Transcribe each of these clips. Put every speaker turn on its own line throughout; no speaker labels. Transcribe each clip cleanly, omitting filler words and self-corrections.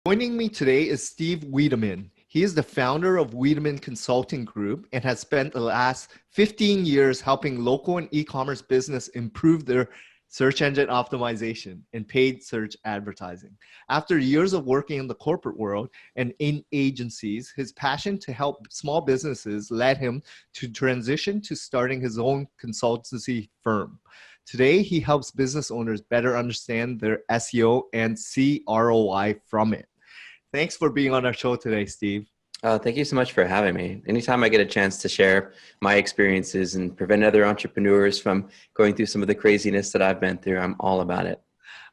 Joining me today is Steve Wiideman. He is the founder of Wiideman Consulting Group and has spent the last 15 years helping local and e-commerce business improve their search engine optimization and paid search advertising. After years of working in the corporate world and in agencies, his passion to help small businesses led him to transition to starting his own consultancy firm. Today, he helps business owners better understand their SEO and see ROI from it. Thanks for being on our show today, Steve.
Thank you so much for having me. Anytime I get a chance to share my experiences and prevent other entrepreneurs from going through some of the craziness that I've been through, I'm all about it.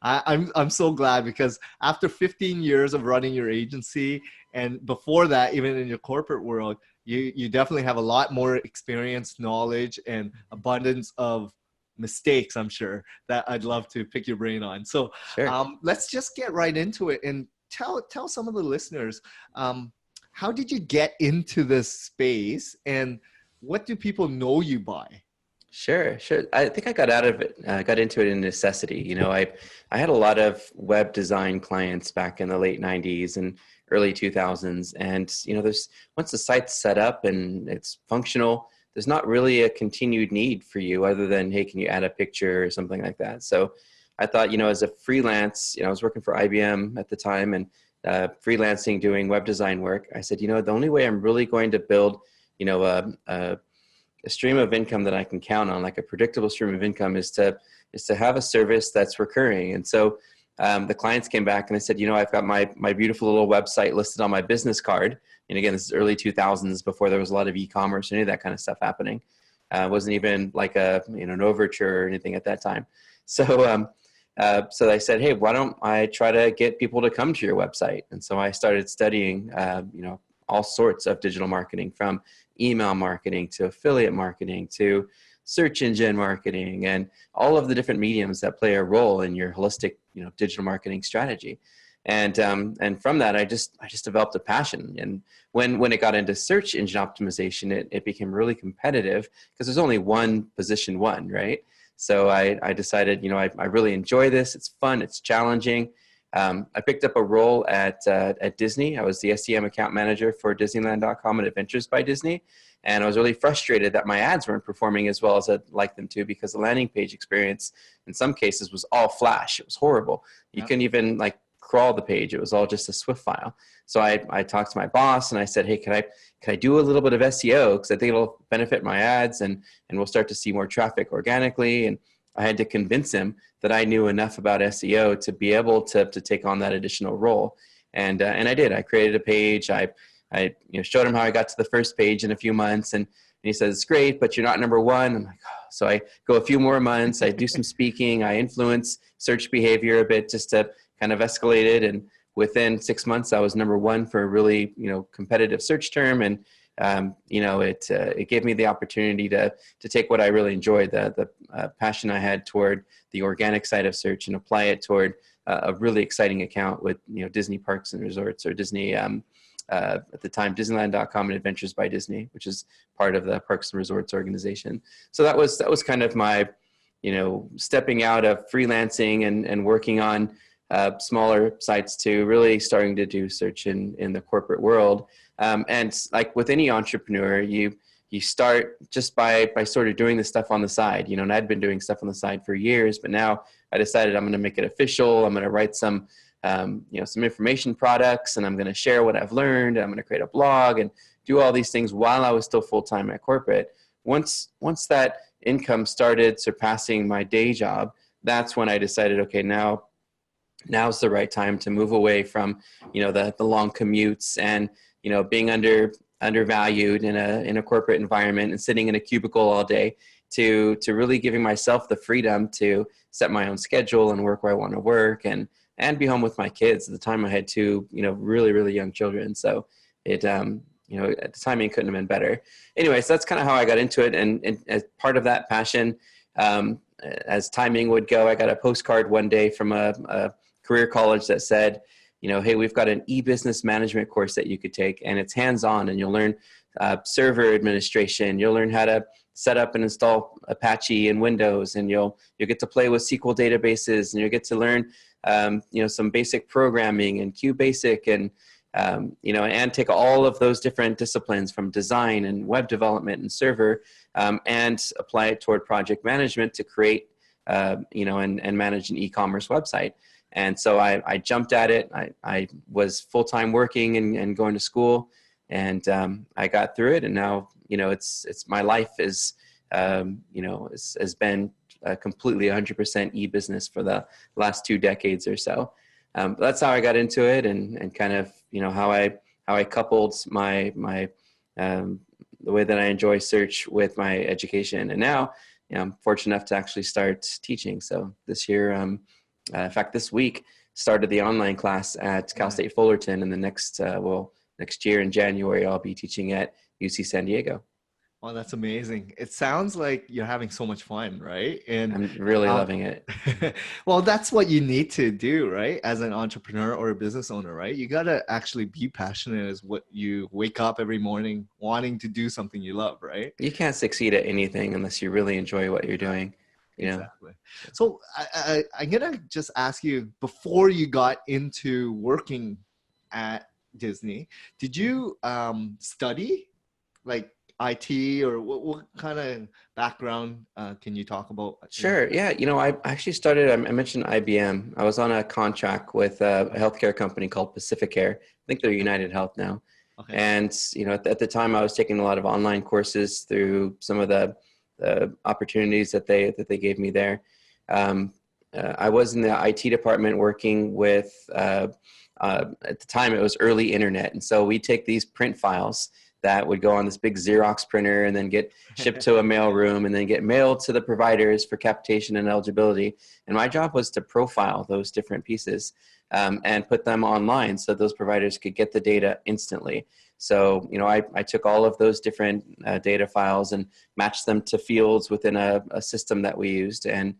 I'm so glad because after 15 years of running your agency and before that, even in your corporate world, you definitely have a lot more experience, knowledge, and abundance of mistakes, I'm sure, that I'd love to pick your brain on. So
Sure.
let's just get right into it and tell some of the listeners, how did you get into this space and what do people know you by?
Sure. I think I got into it in necessity. I had a lot of web design clients back in the late 90s and early 2000s. And, once the site's set up and it's functional, there's not really a continued need for you other than, hey, can you add a picture or something like that? So I thought, as a freelance, I was working for IBM at the time and freelancing, doing web design work. I said, the only way I'm really going to build, a stream of income that I can count on, like a predictable stream of income, is to have a service that's recurring. And so the clients came back and I said, I've got my beautiful little website listed on my business card. And again, this is early 2000s before there was a lot of e-commerce or any of that kind of stuff happening. It wasn't even like an Overture or anything at that time. So I said, hey, why don't I try to get people to come to your website? And so I started studying, all sorts of digital marketing, from email marketing to affiliate marketing to search engine marketing and all of the different mediums that play a role in your holistic, digital marketing strategy. And from that, I just developed a passion. And when it got into search engine optimization, it became really competitive because there's only one position one, right? So I decided, I really enjoy this. It's fun. It's challenging. I picked up a role at Disney. I was the SEM account manager for Disneyland.com and Adventures by Disney. And I was really frustrated that my ads weren't performing as well as I'd like them to, because the landing page experience in some cases was all Flash. It was horrible. You couldn't even crawl the page. It was all just a Swift file. So I talked to my boss and I said, hey, can I do a little bit of SEO? Because I think it'll benefit my ads and we'll start to see more traffic organically. And I had to convince him that I knew enough about SEO to be able to take on that additional role. And I did. I created a page. I showed him how I got to the first page in a few months. And he says, it's great, but you're not number one. I'm like, oh. So I go a few more months. I do some speaking. I influence search behavior a bit just to kind of escalate it. And within 6 months, I was number one for a really, competitive search term. And, it gave me the opportunity to take what I really enjoyed, the passion I had toward the organic side of search, and apply it toward a really exciting account with, Disney Parks and Resorts, or Disney, at the time, Disneyland.com and Adventures by Disney, which is part of the Parks and Resorts organization. So that was kind of my, stepping out of freelancing and working on smaller sites to really starting to do search in the corporate world. And like with any entrepreneur, you start just by sort of doing this stuff on the side, and I'd been doing stuff on the side for years, but now I decided I'm going to make it official. I'm going to write some information products, and I'm going to share what I've learned. I'm going to create a blog and do all these things while I was still full-time at corporate. Once that income started surpassing my day job, that's when I decided, okay, now's the right time to move away from, the long commutes and, being undervalued in a corporate environment and sitting in a cubicle all day to really giving myself the freedom to set my own schedule and work where I want to work and be home with my kids. At the time I had two, really, really young children. So it, at the timing couldn't have been better. Anyway, so that's kind of how I got into it. And as part of that passion, as timing would go, I got a postcard one day from a career college that said, hey, we've got an e-business management course that you could take, and it's hands-on, and you'll learn server administration. You'll learn how to set up and install Apache and Windows, and you'll get to play with SQL databases, and you'll get to learn some basic programming and QBasic and take all of those different disciplines from design and web development and server, and apply it toward project management to create, and manage an e-commerce website. And so I jumped at it. I was full-time working and going to school, and I got through it. And now, it's my life has been completely 100% e-business for the last 2 decades or so. That's how I got into it, and kind of, how I coupled my the way that I enjoy search with my education. And now, I'm fortunate enough to actually start teaching. So this year, in fact, this week, started the online class at Cal State Fullerton, and the next year in January, I'll be teaching at UC San Diego.
Oh, that's amazing. It sounds like you're having so much fun, right? And
I'm really loving it.
well, that's what you need to do, right? As an entrepreneur or a business owner, right? You got to actually be passionate as what you wake up every morning wanting to do something you love, right?
You can't succeed at anything unless you really enjoy what you're doing.
Exactly. So I'm going to just ask you, before you got into working at Disney, did you study like IT, or what kind of background can you talk about?
Sure. Yeah. I actually started, I mentioned IBM. I was on a contract with a healthcare company called Pacificare. I think they're United Health now. Okay. And, at the time I was taking a lot of online courses through some of the opportunities that they gave me there. I was in the IT department working with, at the time it was early internet. And so we take these print files that would go on this big Xerox printer and then get shipped to a mail room and then get mailed to the providers for capitation and eligibility. And my job was to profile those different pieces and put them online so those providers could get the data instantly. So, I took all of those different data files and matched them to fields within a system that we used. And,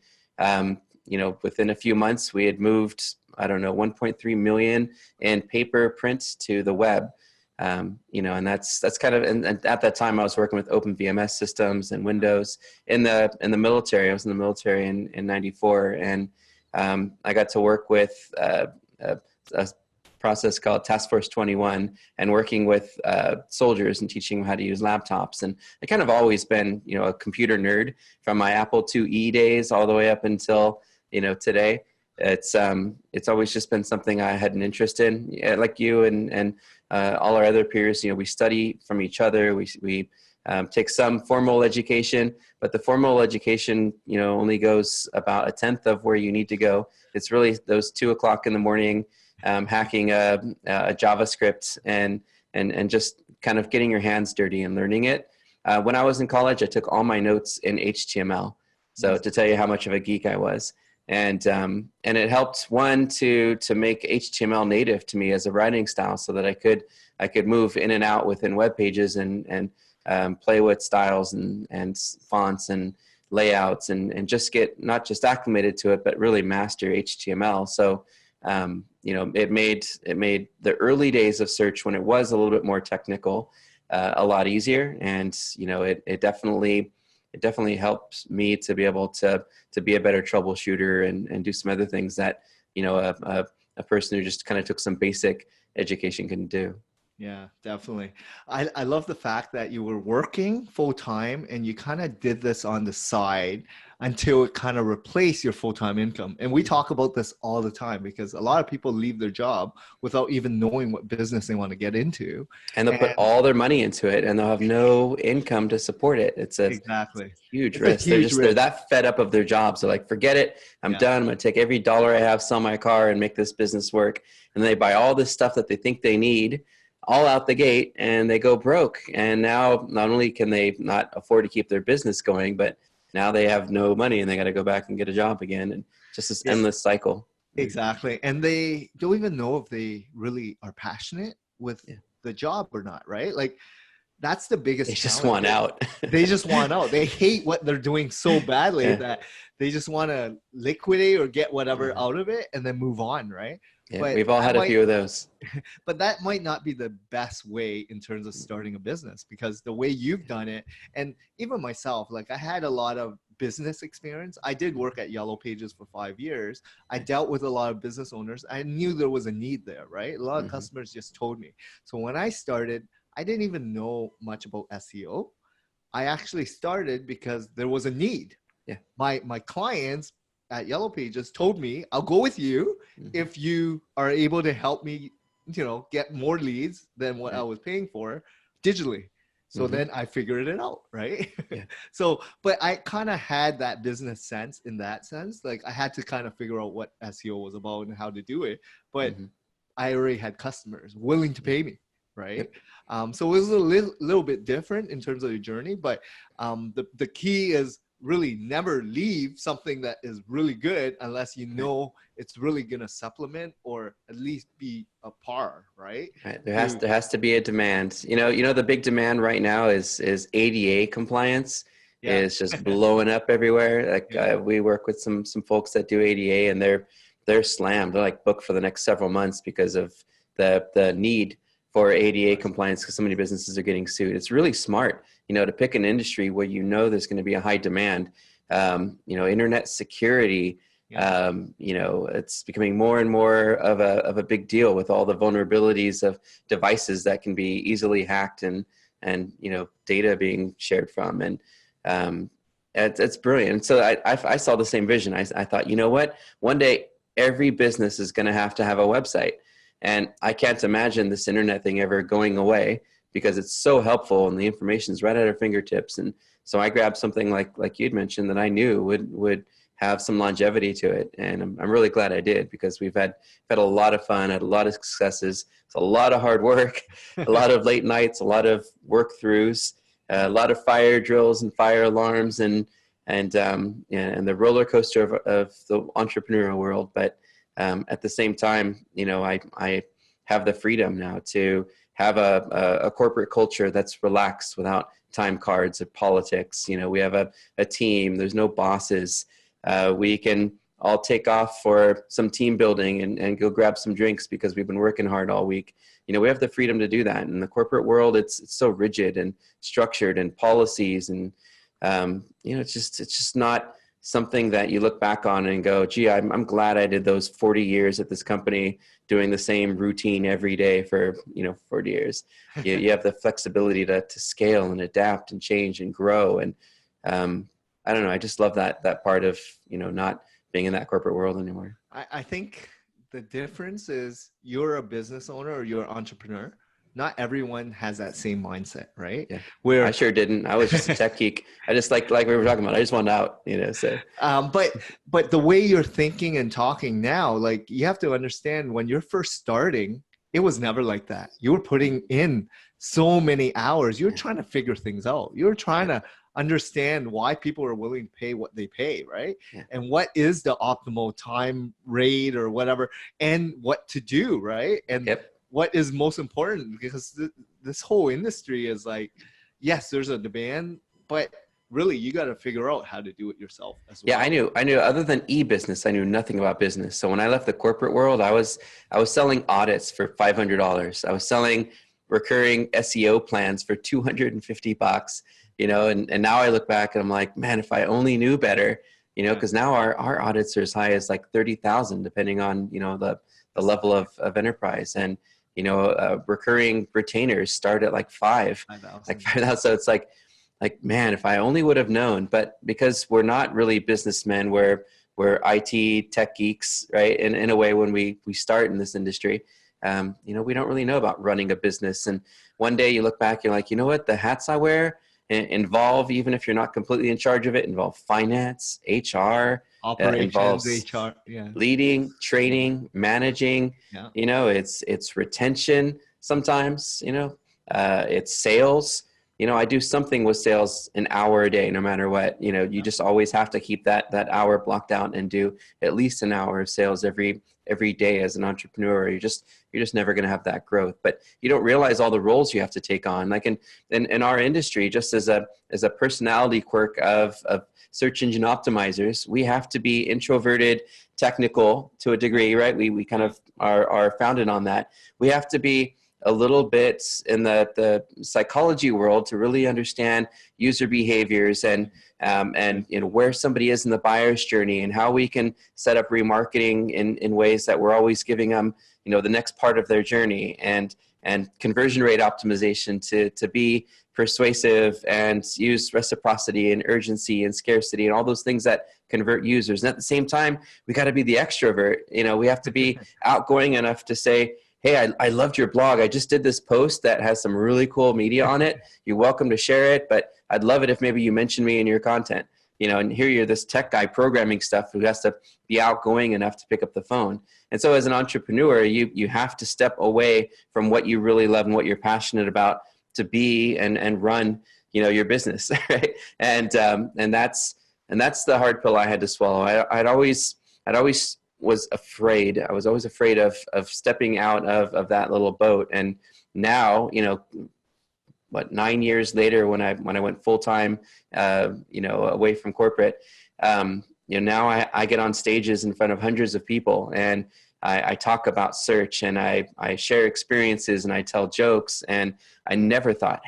within a few months, we had moved, 1.3 million in paper print to the web. And that's kind of, and at that time I was working with open VMS systems and Windows in the military. I was in the military in 94. And, I got to work with, a process called Task Force 21 and working with, soldiers and teaching them how to use laptops. And I kind of always been, a computer nerd from my Apple IIe days all the way up until, today. It's always just been something I had an interest in, like you and all our other peers. We study from each other. We take some formal education, but the formal education, only goes about 1/10 of where you need to go. It's really those 2 o'clock in the morning, hacking a JavaScript and just kind of getting your hands dirty and learning it. When I was in college, I took all my notes in HTML. So to tell you how much of a geek I was. And it helped, one, to make HTML native to me as a writing style, so that I could move in and out within web pages and play with styles and fonts and layouts and just get not just acclimated to it, but really master HTML. So it made the early days of search, when it was a little bit more technical, a lot easier. And it definitely helps me to be able to be a better troubleshooter and do some other things that, a person who just kind of took some basic education can do.
Yeah, definitely. I love the fact that you were working full time and you kind of did this on the side until it kind of replaced your full-time income. And we talk about this all the time because a lot of people leave their job without even knowing what business they want to get into.
And they'll put all their money into it and they'll have no income to support it. It's a huge risk. They're that fed up of their jobs. They're like, forget it. I'm done. I'm going to take every dollar I have, sell my car, and make this business work. And they buy all this stuff that they think they need all out the gate, and they go broke. And now not only can they not afford to keep their business going, but now they have no money and they got to go back and get a job again. And just this endless cycle.
Exactly. And they don't even know if they really are passionate with the job or not, right? Like, that's the biggest challenge.
They just want out.
They just want out. They hate what they're doing so badly that they just want to liquidate or get whatever out of it and then move on, right?
Yeah, but we've all had a few of those.
But that might not be the best way in terms of starting a business, because the way you've done it, and even myself, like I had a lot of business experience. I did work at Yellow Pages for 5 years. I dealt with a lot of business owners. I knew there was a need there, right? A lot of customers just told me. So when I started, I didn't even know much about SEO. I actually started because there was a need.
Yeah.
My clients at Yellow Pages told me, I'll go with you if you are able to help me, get more leads than what I was paying for digitally. So then I figured it out, right?
Yeah.
So, but I kind of had that business sense in that sense. Like I had to kind of figure out what SEO was about and how to do it. But I already had customers willing to pay me, right? So it was a little bit different in terms of the journey. But the key is really never leave something that is really good unless you know it's really going to supplement or at least be a par, right?
Right. There has to be a demand. The big demand right now is ADA compliance. Is just blowing up everywhere. Like we work with some folks that do ADA, and they're slammed. They're like booked for the next several months because of the need for ADA compliance, because so many businesses are getting sued. It's really smart, to pick an industry where there's going to be a high demand. Internet security. It's becoming more and more of a big deal with all the vulnerabilities of devices that can be easily hacked and data being shared from, and it's brilliant. And so I saw the same vision. I thought, what, one day every business is going to have a website, and I can't imagine this internet thing ever going away because it's so helpful and the information is right at our fingertips. And so I grabbed something like you'd mentioned that I knew would have some longevity to it. And I'm really glad I did, because we've had a lot of fun, had a lot of successes. It's a lot of hard work, a lot of late nights, a lot of work throughs, a lot of fire drills and fire alarms and the roller coaster of the entrepreneurial world. But at the same time, I have the freedom now to have a corporate culture that's relaxed without time cards or politics. We have a team. There's no bosses. We can all take off for some team building and go grab some drinks because we've been working hard all week. We have the freedom to do that. In the corporate world, it's so rigid and structured and policies, and it's just not something that you look back on and go, gee, I'm glad I did those 40 years at this company doing the same routine every day for 40 years. You have the flexibility to scale and adapt and change and grow. And I don't know, I just love that part of not being in that corporate world anymore.
I think the difference is you're a business owner or you're an entrepreneur. Not everyone has that same mindset, right?
Yeah. Where I sure didn't. I was just a tech geek. I just like we were talking about, I just wanted out, so.
But the way you're thinking and talking now, like you have to understand when you're first starting, it was never like that. You were putting in so many hours. You're trying to figure things out. You're trying to understand why people are willing to pay what they pay, right? Yeah. And what is the optimal time rate or whatever, and what to do, right? And what is most important, because this whole industry is like, yes, there's a demand, but really you got to figure out how to do it yourself as well.
Yeah, I knew other than e-business, I knew nothing about business. So when I left the corporate world, I was selling audits for $500. I was selling recurring SEO plans for $250, and now I look back and I'm like, man, if I only knew better, because now our audits are as high as like 30,000, depending on, the level of enterprise. And, recurring retainers start at like 5,000. So it's like, man, if I only would have known. But because we're not really businessmen, we're IT tech geeks, right? In a way, when we start in this industry, we don't really know about running a business. And one day you look back, you're like, what, the hats I wear involve, even if you're not completely in charge of it, involve finance, HR,
operations, HR,
leading, training, managing, it's retention sometimes, it's sales. I do something with sales an hour a day, no matter what. You just always have to keep that hour blocked out and do at least an hour of sales every day as an entrepreneur. You're just never going to have that growth. But you don't realize all the roles you have to take on. Like in our industry, just as a personality quirk of search engine optimizers, we have to be introverted, technical to a degree, right? We kind of are founded on that. We have to be a little bit in the psychology world to really understand user behaviors and where somebody is in the buyer's journey and how we can set up remarketing in ways that we're always giving them, the next part of their journey, and conversion rate optimization to be persuasive and use reciprocity and urgency and scarcity and all those things that convert users. And at the same time, we got to be the extrovert. We have to be outgoing enough to say, hey, I loved your blog. I just did this post that has some really cool media on it. You're welcome to share it, but I'd love it if maybe you mention me in your content. And here you're this tech guy programming stuff who has to be outgoing enough to pick up the phone. And so as an entrepreneur, you have to step away from what you really love and what you're passionate about to be and run, your business, right? And that's the hard pill I had to swallow. I'd always was afraid. I was always afraid of stepping out of that little boat. And now, 9 years later, when I went full time, away from corporate, now I get on stages in front of hundreds of people, and I talk about search, and I share experiences, and I tell jokes. And I never thought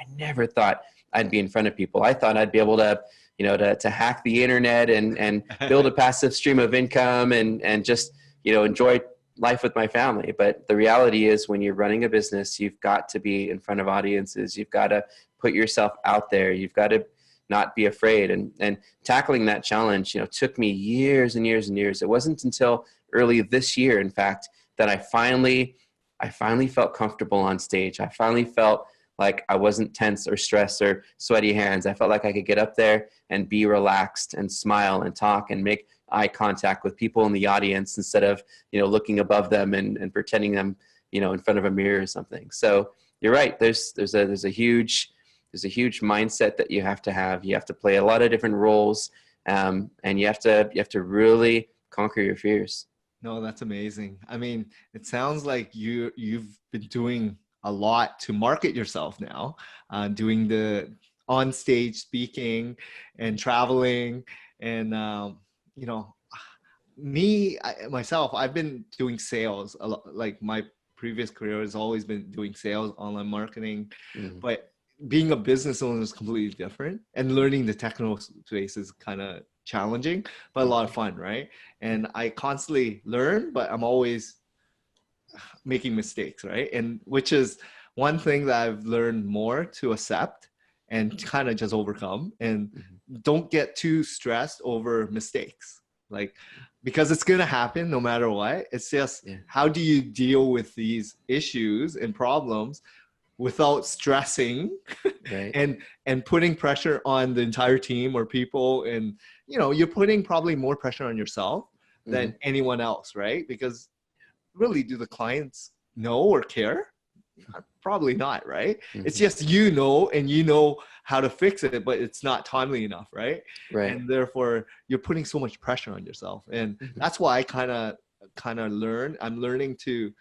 I'd be in front of people. I thought I'd be able to, to hack the internet and build a passive stream of income and just, enjoy life with my family. But the reality is, when you're running a business, you've got to be in front of audiences. You've got to put yourself out there. You've got to not be afraid. And tackling that challenge, took me years and years and years. It wasn't until early this year, in fact, that I finally felt comfortable on stage. I finally felt like I wasn't tense or stressed or sweaty hands. I felt like I could get up there and be relaxed and smile and talk and make eye contact with people in the audience instead of, looking above them and pretending them, in front of a mirror or something. So you're right. There's a huge mindset that you have to have. You have to play a lot of different roles, and you have to really conquer your fears.
No, that's amazing. I mean, it sounds like you've been doing a lot to market yourself now, doing the on-stage speaking and traveling. And, myself, I've been doing sales a lot. Like, my previous career has always been doing sales, online marketing, but being a business owner is completely different, and learning the technical space is kind of challenging, but a lot of fun, right? And I constantly learn, but I'm always making mistakes, right? And which is one thing that I've learned more to accept and kind of just overcome, and don't get too stressed over mistakes, like, because it's going to happen no matter what. It's just, how do you deal with these issues and problems without stressing,
right?
and putting pressure on the entire team or people. And, you're putting probably more pressure on yourself than anyone else, right? Because really, do the clients know or care? Probably not, right? It's just, and you know how to fix it, but it's not timely enough, right?
Right.
And therefore, you're putting so much pressure on yourself. And that's why I kind of I'm learning to,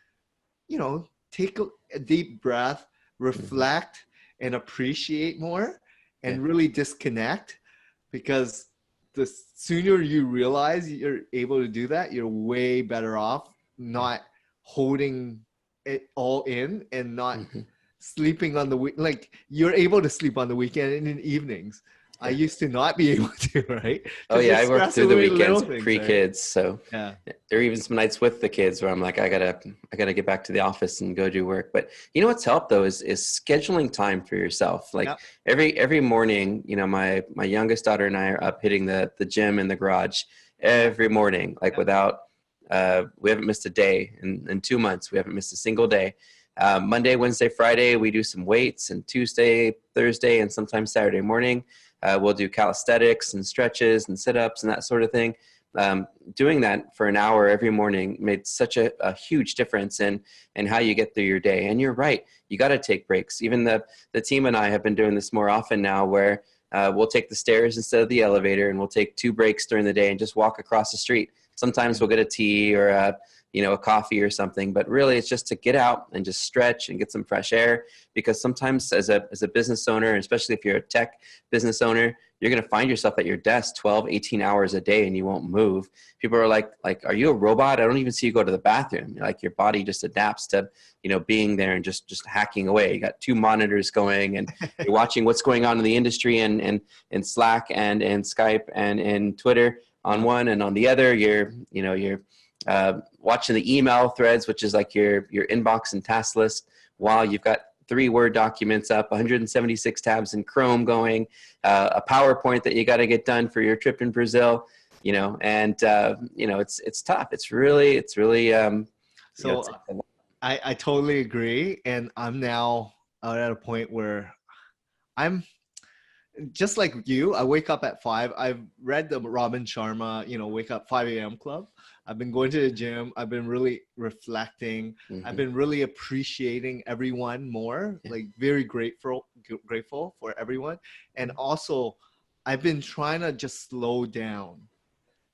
take a deep breath, reflect, and appreciate more, and really disconnect, because the sooner you realize you're able to do that, you're way better off not holding it all in and not sleeping on the week. Like, you're able to sleep on the weekend and in evenings. I used to not be able to, right?
Oh yeah, I worked through the weekends pre-kids, so
yeah.
There are even some nights with the kids where I'm like, I gotta get back to the office and go do work. But what's helped though is scheduling time for yourself. Like every morning, my youngest daughter and I are up hitting the gym in the garage every morning, like without we haven't missed a day in 2 months. We haven't missed a single day. Monday, Wednesday, Friday, we do some weights, and Tuesday, Thursday, and sometimes Saturday morning, we'll do calisthenics and stretches and sit-ups and that sort of thing. Doing that for an hour every morning made such a huge difference in how you get through your day. And you're right, you got to take breaks. Even the team and I have been doing this more often now, where we'll take the stairs instead of the elevator, and we'll take 2 breaks during the day and just walk across the street. Sometimes we'll get a tea or a coffee or something. But really, it's just to get out and just stretch and get some fresh air, because sometimes as a business owner, especially if you're a tech business owner, you're going to find yourself at your desk 12, 18 hours a day and you won't move. People are like, are you a robot? I don't even see you go to the bathroom. Like, your body just adapts to, being there and just hacking away. You got two monitors going and you're watching what's going on in the industry and Slack and Skype and in Twitter on one, and on the other, you're watching the email threads, which is like your inbox and task list, while you've got 3 Word documents up, 176 tabs in Chrome going, a PowerPoint that you got to get done for your trip in Brazil, and it's tough. It's really
So I totally agree. And I'm now at a point where I'm just like you. I wake up at 5. I've read the Robin Sharma, wake up 5 a.m. club. I've been going to the gym. I've been really reflecting. I've been really appreciating everyone more, like very grateful for everyone. And also, I've been trying to just slow down.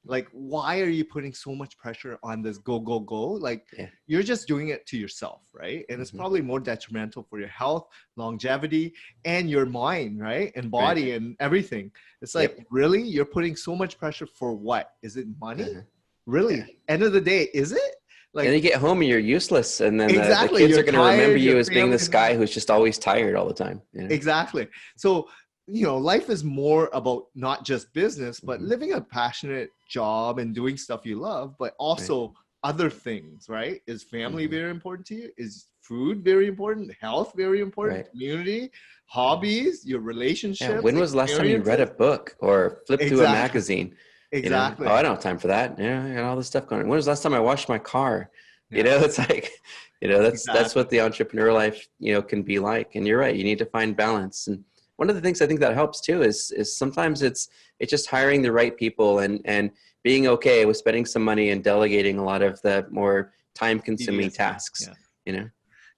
Like, why are you putting so much pressure on this go, go, go? Like, you're just doing it to yourself, right? And it's probably more detrimental for your health, longevity, and your mind, right? And body and everything. It's like, really? You're putting so much pressure for what? Is it money? Really? End of the day, is it? Like,
and you get home and you're useless, and then the kids are going to remember you as being this guy who's just always tired all the time.
Exactly. So, life is more about not just business, but living a passionate job and doing stuff you love, but also other things, right? Is family very important to you? Is food very important? Health very important? Community, hobbies, your relationships.
When was the last time you read a book or flipped through a magazine?
Exactly.
I don't have time for that. I got all this stuff going on. When was the last time I washed my car? It's like, that's what the entrepreneur life, can be like. And you're right. You need to find balance. And one of the things I think that helps too is sometimes it's just hiring the right people and being okay with spending some money and delegating a lot of the more time consuming tasks,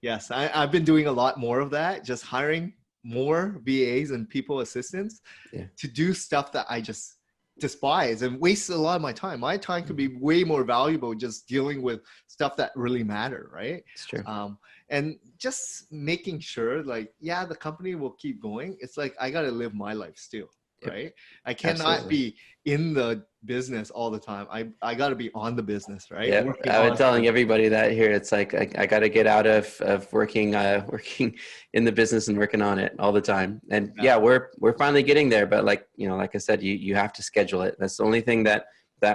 Yes. I've been doing a lot more of that, just hiring more VAs and people assistants to do stuff that I just despise and waste a lot of my time. My time could be way more valuable just dealing with stuff that really matter, right?
It's true.
And just making sure, like, the company will keep going. It's like, I got to live my life still, right? I cannot be in the business all the time. I got to be on the business, right?
Yeah, I've been telling everybody that here. It's like, I got to get out of working in the business and working on it all the time. And we're finally getting there. But like I said, you have to schedule it. That's the only thing that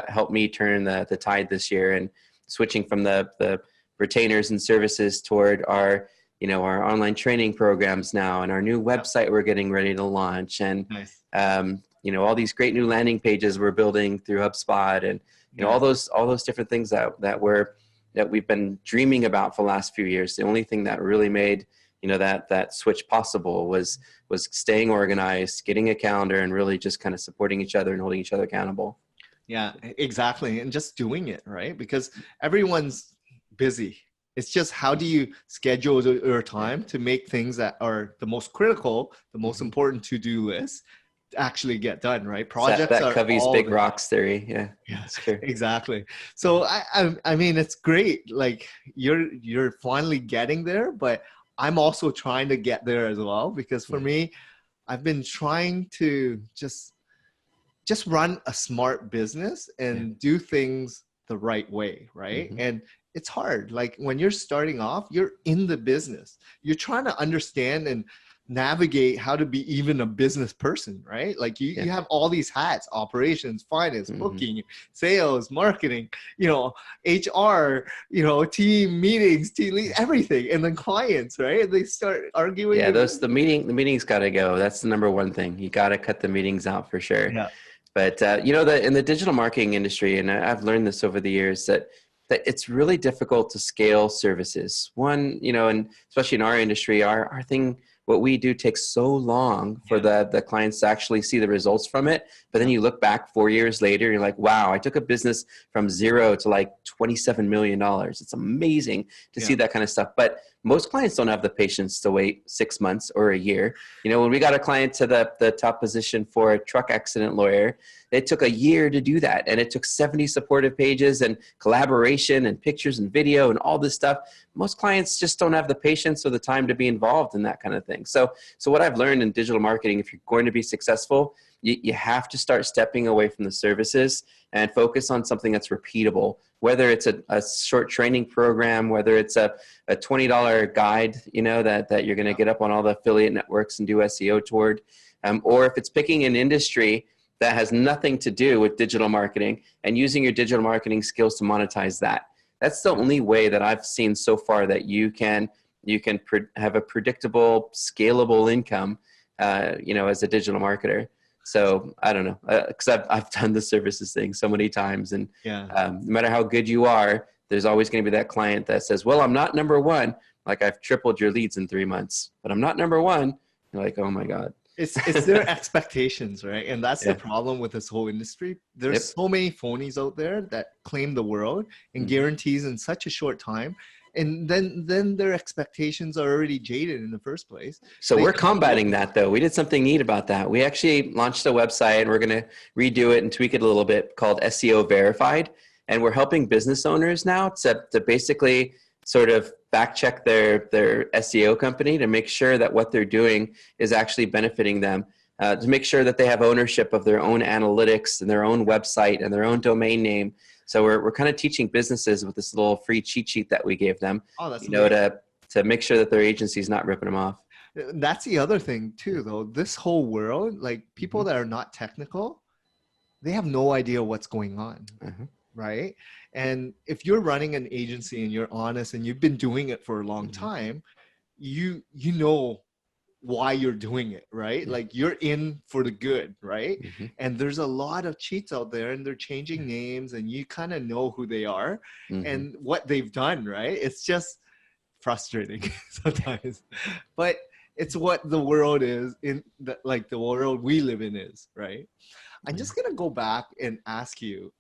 helped me turn the tide this year, and switching from the retainers and services toward our online training programs now, and our new website we're getting ready to launch, and all these great new landing pages we're building through HubSpot, and all those different things that we've been dreaming about for the last few years. The only thing that really made that switch possible was staying organized, getting a calendar, and really just kind of supporting each other and holding each other accountable.
Yeah, exactly. And just doing it, right? Because everyone's busy. It's just, how do you schedule your time to make things that are the most critical, the most important to-do list actually get done, right? Projects
that Covey's big rocks theory. Yeah,
that's true. Exactly. So I mean, it's great. Like, you're finally getting there, but I'm also trying to get there as well, because for me, I've been trying to just run a smart business and do things the right way, right? And it's hard. Like, when you're starting off, you're in the business. You're trying to understand and navigate how to be even a business person, right? Like, you have all these hats: operations, finance, booking, sales, marketing, HR, team meetings, team lead, everything. And then clients, right? They start arguing.
Yeah, the meetings got to go. That's the number one thing. You got to cut the meetings out for sure. Yeah. But in the digital marketing industry, and I've learned this over the years, that it's really difficult to scale services. One, and especially in our industry, our thing, what we do takes so long for the clients to actually see the results from it. But then you look back 4 years later, and you're like, wow, I took a business from 0 to like $27 million. It's amazing to see that kind of stuff. But Most clients don't have the patience to wait 6 months or a year. You know, when we got a client to the top position for a truck accident lawyer, it took a year to do that. And it took 70 supportive pages and collaboration and pictures and video and all this stuff. Most clients just don't have the patience or the time to be involved in that kind of thing. So what I've learned in digital marketing, if you're going to be successful, you have to start stepping away from the services and focus on something that's repeatable, whether it's a short training program, whether it's a $20 guide, you know, that you're going to get up on all the affiliate networks and do SEO toward, or if it's picking an industry that has nothing to do with digital marketing and using your digital marketing skills to monetize that. That's the only way that I've seen so far that you can have a predictable, scalable income, you know, as a digital marketer. So I don't know, because I've done the services thing so many times, and no matter how good you are, there's always going to be that client that says, well, I'm not number one. Like, I've tripled your leads in 3 months, but I'm not number one. You're like, oh my God.
It's their expectations, right? And that's the problem with this whole industry. There's so many phonies out there that claim the world and guarantees in such a short time. And then their expectations are already jaded in the first place.
So we're combating that, though. We did something neat about that. We actually launched a website, and we're going to redo it and tweak it a little bit, called SEO Verified. And we're helping business owners now to basically sort of fact check their SEO company to make sure that what they're doing is actually benefiting them, to make sure that they have ownership of their own analytics and their own website and their own domain name. So we're kind of teaching businesses with this little free cheat sheet that we gave them, you know, to make sure that their agency is not ripping them off.
That's the other thing too, though. This whole world, like, people that are not technical, they have no idea what's going on, right? And if you're running an agency and you're honest and you've been doing it for a long time, you know why you're doing it, right? Like, you're in for the good, right? And there's a lot of cheats out there, and they're changing names, and you kind of know who they are and what they've done, right? It's just frustrating sometimes, but it's what the world is, in the, like, the world we live in is, right? I'm just gonna go back and ask you,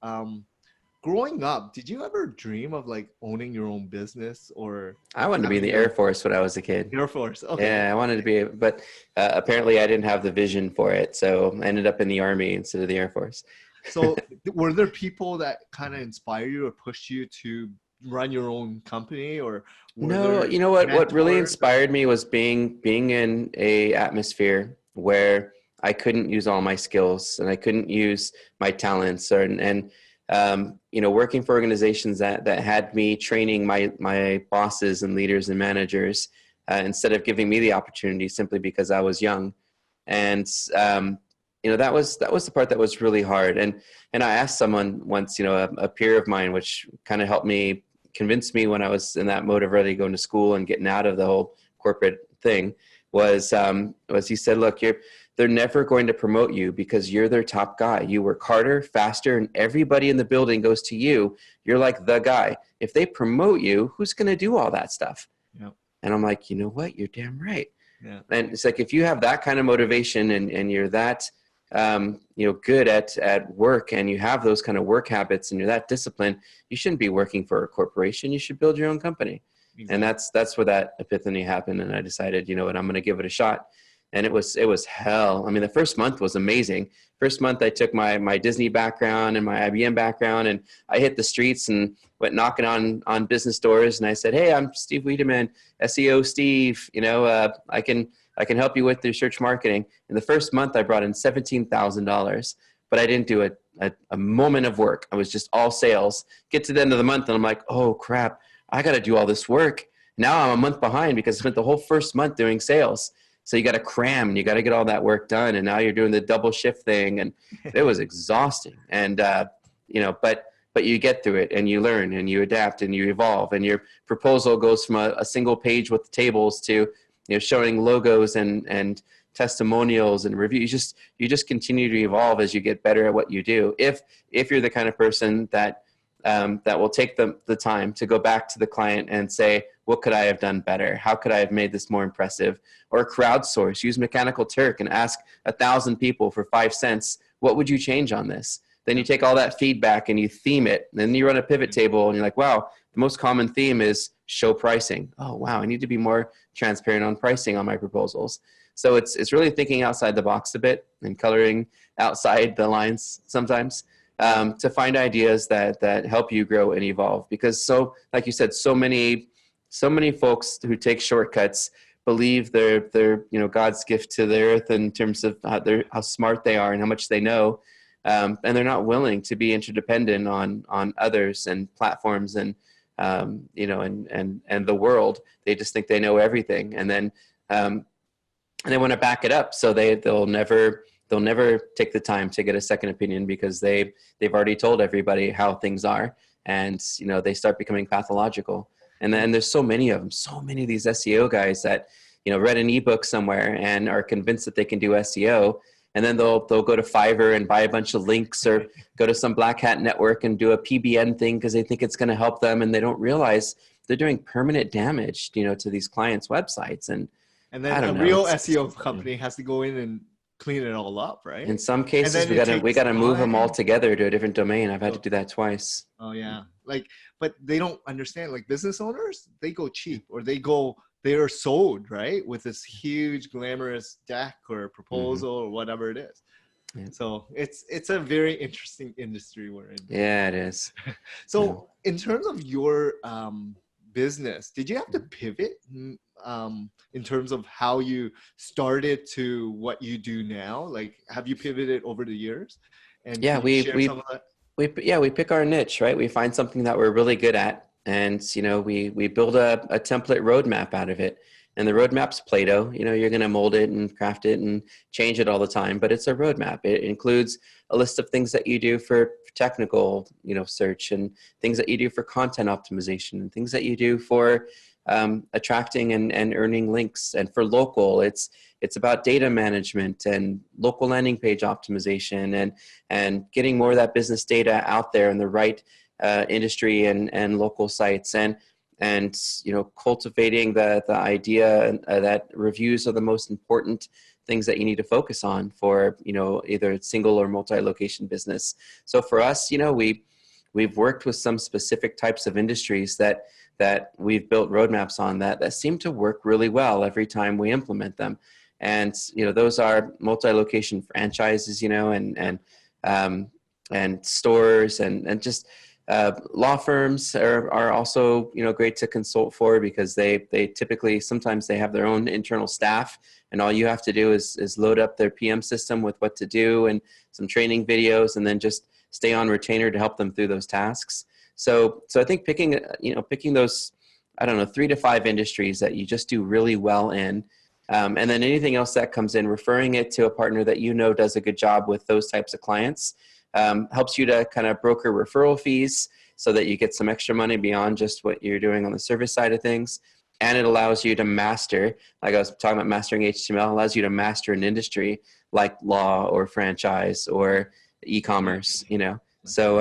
growing up, did you ever dream of, like, owning your own business? Or
I wanted to be in the Air Force when I was a kid.
Air Force, okay.
Yeah, I wanted to be, but apparently I didn't have the vision for it, so I ended up in the Army instead of the Air Force.
So were there people that kind of inspire you or pushed you to run your own company? Or
no, you know what really inspired me was being in a atmosphere where I couldn't use all my skills and I couldn't use my talents, and you know, working for organizations that had me training my bosses and leaders and managers, instead of giving me the opportunity simply because I was young. And you know, that was the part that was really hard. And I asked someone once, you know, a peer of mine, which kind of helped me, convince me when I was in that mode of really going to school and getting out of the whole corporate thing, was he said, look, they're never going to promote you because you're their top guy. You work harder, faster, and everybody in the building goes to you. You're like the guy. If they promote you, who's going to do all that stuff?
Yep.
And I'm like, you know what? You're damn right.
Yeah.
And it's like, if you have that kind of motivation and you're that, you know, good at work, and you have those kind of work habits and you're that disciplined, you shouldn't be working for a corporation. You should build your own company. Exactly. And that's where that epiphany happened. And I decided, you know what, I'm going to give it a shot. And it was hell. I mean, the first month was amazing. First month, I took my Disney background and my IBM background, and I hit the streets and went knocking on business doors. And I said, hey, I'm Steve Wiideman, SEO Steve. You know, I can help you with your search marketing. In the first month, I brought in $17,000, but I didn't do a moment of work. I was just all sales. Get to the end of the month, and I'm like, oh crap, I got to do all this work. Now I'm a month behind because I spent the whole first month doing sales. So you got to cram and you got to get all that work done. And now you're doing the double shift thing, and it was exhausting. And, you know, but you get through it and you learn and you adapt and you evolve, and your proposal goes from a single page with tables to, you know, showing logos and testimonials and reviews. You just continue to evolve as you get better at what you do. If you're the kind of person that will take the time to go back to the client and say, what could I have done better? How could I have made this more impressive? Or crowdsource, use Mechanical Turk and ask 1,000 people for 5 cents, what would you change on this? Then you take all that feedback and you theme it. And then you run a pivot table and you're like, wow, the most common theme is show pricing. Oh, wow, I need to be more transparent on pricing on my proposals. So it's really thinking outside the box a bit and coloring outside the lines sometimes, to find ideas that help you grow and evolve. Because so, like you said, so many folks who take shortcuts believe they're God's gift to the earth in terms of how smart they are and how much they know, and they're not willing to be interdependent on others and platforms and and the world. They just think they know everything, and then they want to back it up, so they'll never take the time to get a second opinion because they've already told everybody how things are, and they start becoming pathological. And then there's so many of them, so many of these SEO guys that read an ebook somewhere and are convinced that they can do SEO, and then they'll go to Fiverr and buy a bunch of links, or go to some black hat network and do a PBN thing because they think it's going to help them, and they don't realize they're doing permanent damage to these clients' websites. And
then
I don't
a
know,
real SEO company has to go in and clean it all up, right?
in some cases we got to move them all together to a different domain. I've had to do that twice.
Oh yeah, but they don't understand. Like business owners, they go cheap, or they are sold, right, with this huge glamorous deck or proposal or whatever it is. Yeah. So it's a very interesting industry we're in.
Yeah, it is.
So in terms of your business, did you have to pivot in terms of how you started to what you do now? Like, have you pivoted over the years? And
yeah, we pick our niche, right? We find something that we're really good at, and we build a template roadmap out of it. And the roadmap's Play-Doh. You're going to mold it and craft it and change it all the time, but it's a roadmap. It includes a list of things that you do for technical, search, and things that you do for content optimization, and things that you do for attracting and earning links. And for local, it's about data management and local landing page optimization and getting more of that business data out there in the right industry and local sites, and cultivating the idea that reviews are the most important things that you need to focus on for either single or multi-location business. So for us, we've worked with some specific types of industries that we've built roadmaps on that seem to work really well every time we implement them. And those are multi-location franchises, and stores and just law firms are also great to consult for, because they typically, sometimes they have their own internal staff, and all you have to do is load up their PM system with what to do and some training videos, and then just stay on retainer to help them through those tasks. So I think picking those, 3 to 5 industries that you just do really well in, and then anything else that comes in, referring it to a partner that does a good job with those types of clients, helps you to kind of broker referral fees so that you get some extra money beyond just what you're doing on the service side of things. And it allows you to master, like I was talking about mastering HTML, allows you to master an industry like law or franchise or e-commerce, So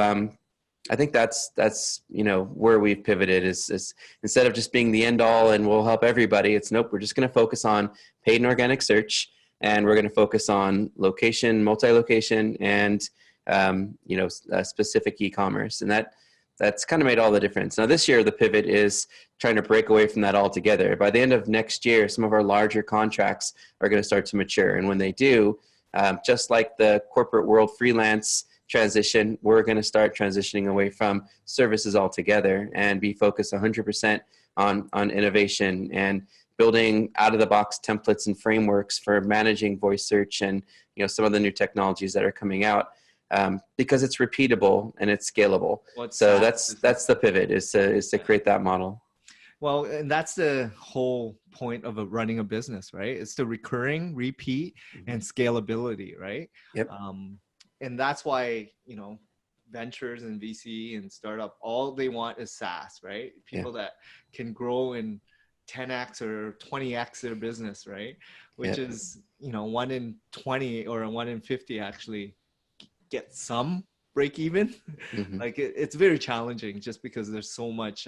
I think that's where we've pivoted is instead of just being the end all and we'll help everybody, it's nope, we're just going to focus on paid and organic search, and we're going to focus on location, multi-location, and specific e-commerce. And that's kind of made all the difference. Now this year, the pivot is trying to break away from that altogether. By the end of next year, some of our larger contracts are going to start to mature. And when they do, just like the corporate world freelance transition, we're going to start transitioning away from services altogether and be focused 100% on innovation and building out-of-the-box templates and frameworks for managing voice search and some of the new technologies that are coming out, because it's repeatable and it's scalable. So that's the pivot, is to create that model.
Well, and that's the whole point of running a business, right? It's the recurring, repeat, and scalability, right?
Yep.
And that's why, ventures and VC and startup, all they want is SaaS, right? People that can grow in 10x or 20x their business, right? Which is, 1 in 20 or 1 in 50 actually get some break even. Like it's very challenging just because there's so much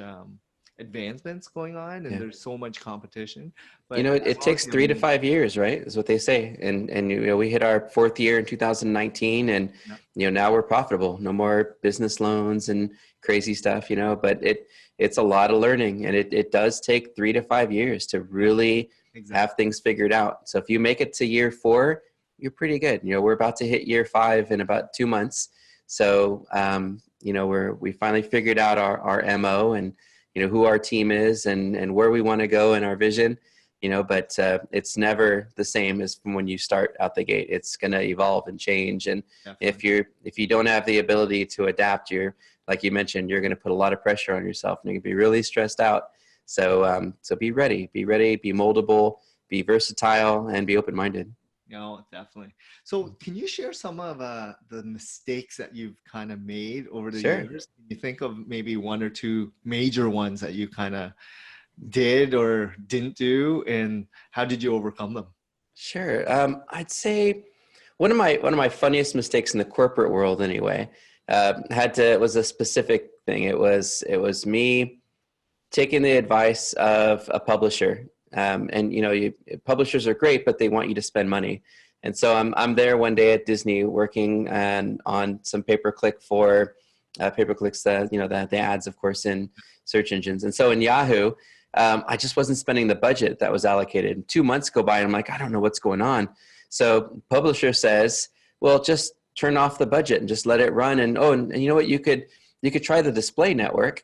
advancements going on, and
Yeah.
there's so much competition.
You
But
know,
as
it
long as
takes
you have
3 to 5 years, right? Is what they say. And you know, we hit our fourth year in 2019, and
yeah,
you know, now we're profitable. No more business loans and crazy stuff, you know. But it's a lot of learning, and it does take 3 to 5 years to really
exactly.
have things figured out. So if you make it to year 4, you're pretty good. You know, we're about to hit year 5 in about 2 months. So you know, we finally figured out our MO, and you know who our team is, and where we want to go in our vision. You know, but it's never the same as from when you start out the gate. It's going to evolve and change, and
Definitely.
if you don't have the ability to adapt, you're, like you mentioned, you're going to put a lot of pressure on yourself, and you're going to be really stressed out. So so be ready, be moldable, be versatile, and be open minded.
Definitely. So can you share some of the mistakes that you've kind of made over the
Sure.
years? Can you think of maybe one or two major ones that you kind of did or didn't do, and how did you overcome them?
Sure. I'd say one of my funniest mistakes in the corporate world, anyway, it was a specific thing. It was me taking the advice of a publisher. And you know, publishers are great, but they want you to spend money. And so I'm there one day at Disney working on some pay-per-click for pay-per-clicks, you know, the ads, of course, in search engines. And so in Yahoo, I just wasn't spending the budget that was allocated. 2 months go by, and I'm like, I don't know what's going on. So publisher says, well, just turn off the budget and just let it run. And you know what, you could try the display network.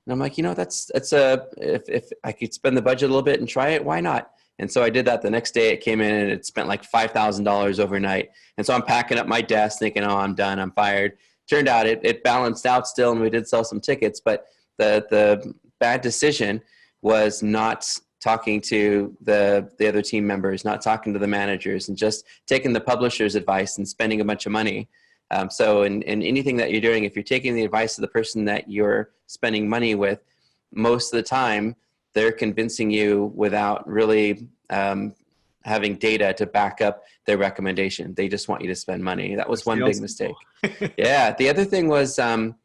And I'm like, you know, that's if I could spend the budget a little bit and try it, why not? And so I did that. The next day it came in and it spent like $5,000 overnight. And so I'm packing up my desk thinking, oh, I'm done, I'm fired. Turned out it balanced out still, and we did sell some tickets. But the bad decision was not talking to the other team members, not talking to the managers, and just taking the publisher's advice and spending a bunch of money. So in anything that you're doing, if you're taking the advice of the person that you're spending money with, most of the time they're convincing you without really having data to back up their recommendation. They just want you to spend money. That was one big mistake.
Salespeople.
Yeah. The other thing was on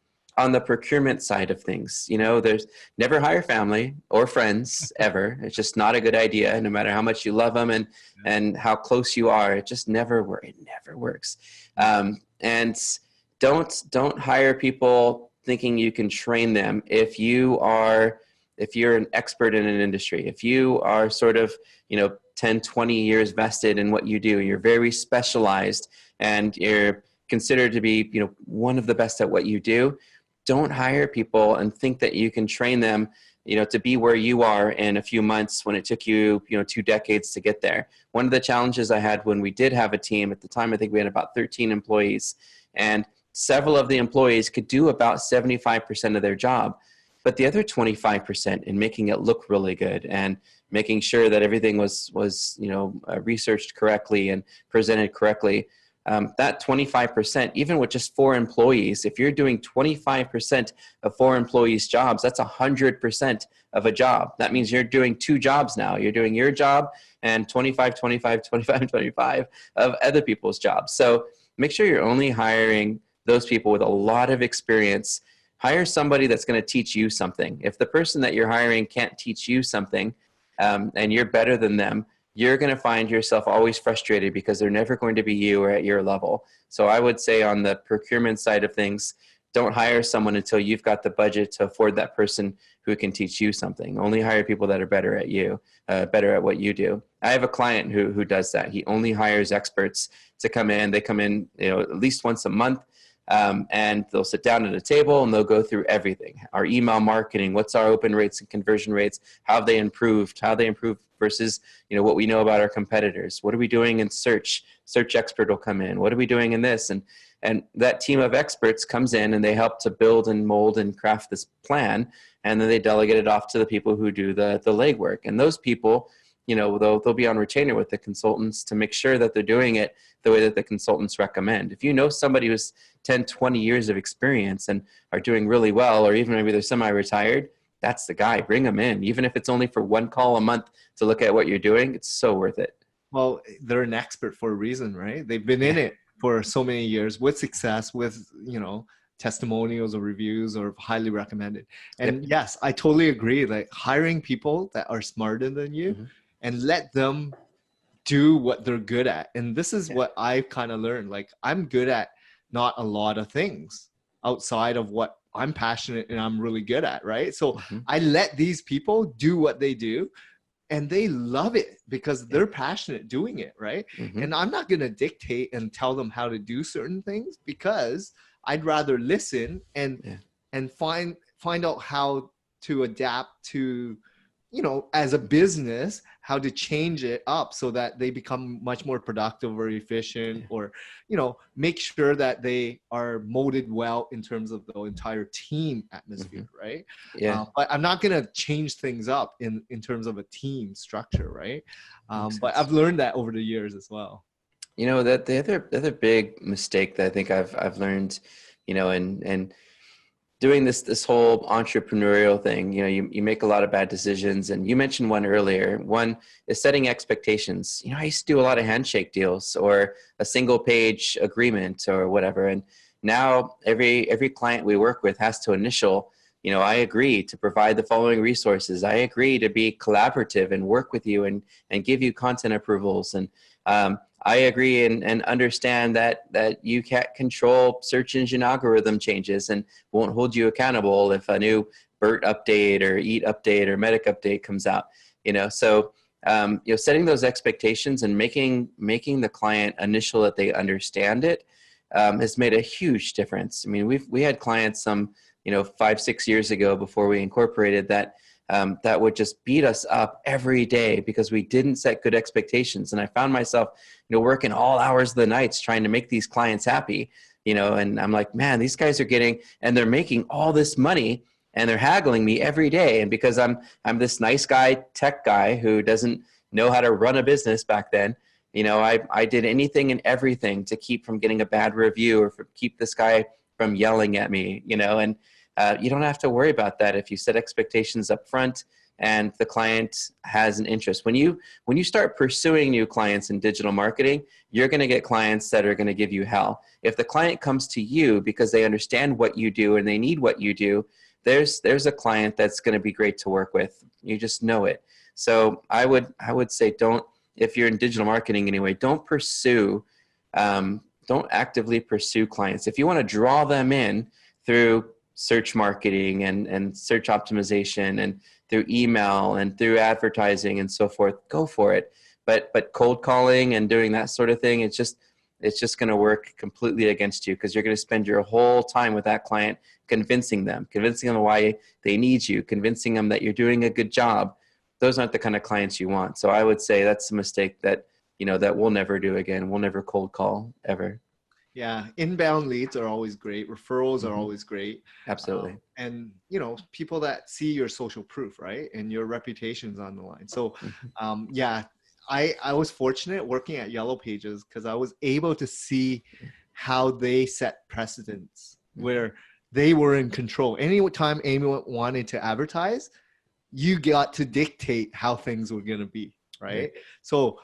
the procurement side of things. You know, there's never hire family or friends ever. It's just not a good idea, no matter how much you love them and how close you are. It just never works. It never works. And don't hire people thinking you can train them. If you're an expert in an industry, if you are sort of, you know, 10, 20 years vested in what you do, you're very specialized, and you're considered to be, you know, one of the best at what you do, don't hire people and think that you can train them, you know, to be where you are in a few months when it took you, you know, 2 decades to get there. One of the challenges I had when we did have a team at the time, I think we had about 13 employees, and several of the employees could do about 75% of their job. But the other 25%, in making it look really good and making sure that everything was you know, researched correctly and presented correctly, that 25%, even with just 4 employees, if you're doing 25% of 4 employees' jobs, that's 100% of a job. That means you're doing 2 jobs now. You're doing your job and 25, 25, 25, 25 of other people's jobs. So make sure you're only hiring those people with a lot of experience. Hire somebody that's going to teach you something. If the person that you're hiring can't teach you something, and you're better than them, you're going to find yourself always frustrated because they're never going to be you or at your level. So I would say on the procurement side of things, don't hire someone until you've got the budget to afford that person who can teach you something. Only hire people that are better at you, better at what you do. I have a client who does that. He only hires experts to come in. They come in, you know, at least once a month. And they'll sit down at a table and they'll go through everything. Our email marketing, what's our open rates and conversion rates, how they improved versus, you know, what we know about our competitors. What are we doing in search? Search expert will come in. What are we doing in this? And that team of experts comes in and they help to build and mold and craft this plan. And then they delegate it off to the people who do the legwork. And those people, you know, they'll be on retainer with the consultants to make sure that they're doing it the way that the consultants recommend. If you know somebody who's 10, 20 years of experience and are doing really well, or even maybe they're semi-retired, that's the guy. Bring them in. Even if it's only for 1 call a month to look at what you're doing, it's so worth it.
Well, they're an expert for a reason, right? They've been in
Yeah.
it for so many years with success, with, you know, testimonials or reviews or highly recommended. And
Yep.
yes, I totally agree. Like hiring people that are smarter than you
Hmm.
and let them do what they're good at. And this is
Yeah.
what I've kind of learned. Like I'm good at not a lot of things outside of what I'm passionate and I'm really good at, right? So
Hmm.
I let these people do what they do and they love it because
Yeah.
they're passionate doing it, right?
Hmm.
And I'm not going to dictate and tell them how to do certain things because I'd rather listen
Yeah.
and find out how to adapt to, you know, as a business, how to change it up so that they become much more productive or efficient,
Yeah.
or, you know, make sure that they are molded well in terms of the entire team
Hmm.
atmosphere, right?
Yeah.
But I'm not going to change things up in terms of a team structure, right?
Makes
But
sense.
I've learned that over the years as well.
You know, that the other big mistake that I think I've learned, you know, and doing this whole entrepreneurial thing, you know, you make a lot of bad decisions, and you mentioned one earlier. One is setting expectations. You know, I used to do a lot of handshake deals or a single page agreement or whatever, and now every client we work with has to initial, you know, I agree to provide the following resources. I agree to be collaborative and work with you and give you content approvals. And I agree and understand that you can't control search engine algorithm changes and won't hold you accountable if a new BERT update or EAT update or Medic update comes out. You know, so you know, setting those expectations and making the client initial that they understand it has made a huge difference. I mean, we had clients you know, 5-6 years ago before we incorporated that would just beat us up every day because we didn't set good expectations. And I found myself, you know, working all hours of the nights trying to make these clients happy, you know, and I'm like, man, these guys are getting, and they're making all this money and they're haggling me every day. And because I'm this nice guy, tech guy who doesn't know how to run a business back then, you know, I did anything and everything to keep from getting a bad review or keep this guy from yelling at me, you know, and you don't have to worry about that if you set expectations up front and the client has an interest. When you start pursuing new clients in digital marketing, you're going to get clients that are going to give you hell. If the client comes to you because they understand what you do and they need what you do, there's a client that's going to be great to work with. You just know it. So I would say, don't, if you're in digital marketing anyway, don't actively pursue clients. If you want to draw them in through search marketing and search optimization and through email and through advertising and so forth, go for it. But cold calling and doing that sort of thing, it's just going to work completely against you because you're going to spend your whole time with that client convincing them why they need you, convincing them that you're doing a good job. Those aren't the kind of clients you want. So I would say that's a mistake that, you know, that we'll never do again. We'll never cold call ever.
Yeah, inbound leads are always great. Referrals are
Hmm.
always great.
Absolutely.
And, you know, people that see your social proof, right? And your reputation's on the line. So,
Hmm.
yeah, I was fortunate working at Yellow Pages because I was able to see how they set precedents where they were in control. Anytime anyone wanted to advertise, you got to dictate how things were going to be,
Right.
right? So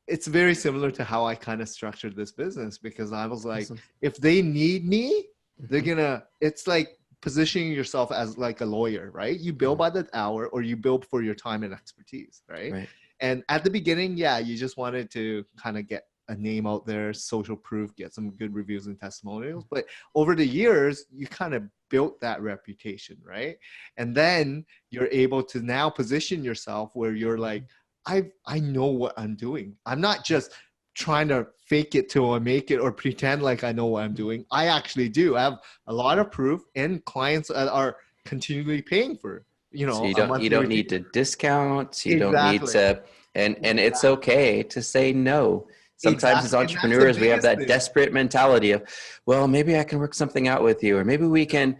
it's very similar to how I kind of structured this business because I was like,
Awesome.
if they need me, they're
Hmm.
gonna, it's like positioning yourself as like a lawyer, right? You bill
Hmm.
by the hour or you bill for your time and expertise, right?
Right.
And at the beginning, yeah, you just wanted to kind of get a name out there, social proof, get some good reviews and testimonials. But over the years, you kind of built that reputation, right? And then you're able to now position yourself where you're like, I know what I'm doing. I'm not just trying to fake it till I make it or pretend like I know what I'm doing. I actually do. I have a lot of proof and clients that are continually paying for, you
So
know,
you
a
don't
monthly fee.
need to discount. You don't need
Exactly.
to, and it's okay to say no. Sometimes as
Exactly. And that's the
entrepreneurs, we have
biggest
that
thing.
desperate mentality of, well, maybe I can work something out with you, or maybe we can.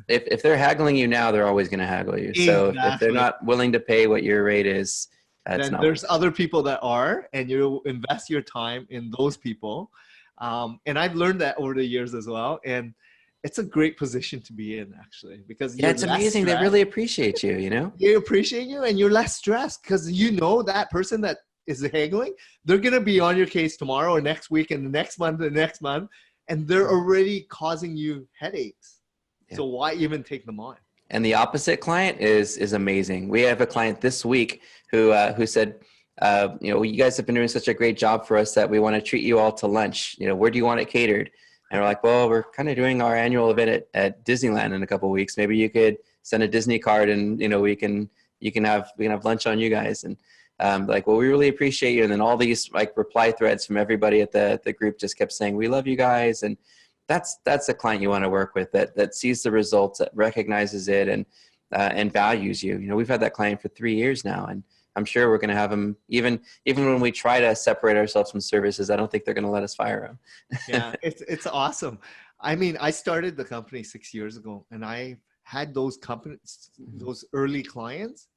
If they're haggling you now, they're always going to haggle you. So if they're
Exactly.
not willing to pay what your rate is, that's
Then
not
there's
worth it.
other people that are, and you invest your time in those people. And I've learned that over the years as well. And it's a great position to be in, actually, because
Yeah,
you're
it's
less
amazing. They
stressed.
really appreciate you. You know.
They appreciate you and you're less stressed because you know that person that is haggling, they're going to be on your case tomorrow or next week and the next month and the next month. and they're already causing you headaches.
Yeah.
So why even take them on?
And the opposite client is amazing. We have a client this week who said, you guys have been doing such a great job for us that we want to treat you all to lunch. Where do you want it catered? And we're like, well, we're kind of doing our annual event at Disneyland in a couple of weeks. Maybe you could send a Disney card, and we can have lunch on you guys. And like, well, we really appreciate you. And then all these like reply threads from everybody at the group just kept saying, we love you guys. And that's a client you want to work with, that sees the results, that recognizes it, and values you. We've had that client for 3 years now, and I'm sure we're going to have them even when we try to separate ourselves from services. I don't think they're going to let us fire them.
Yeah, it's awesome. I mean, I started the company 6 years ago, and I had those those early clients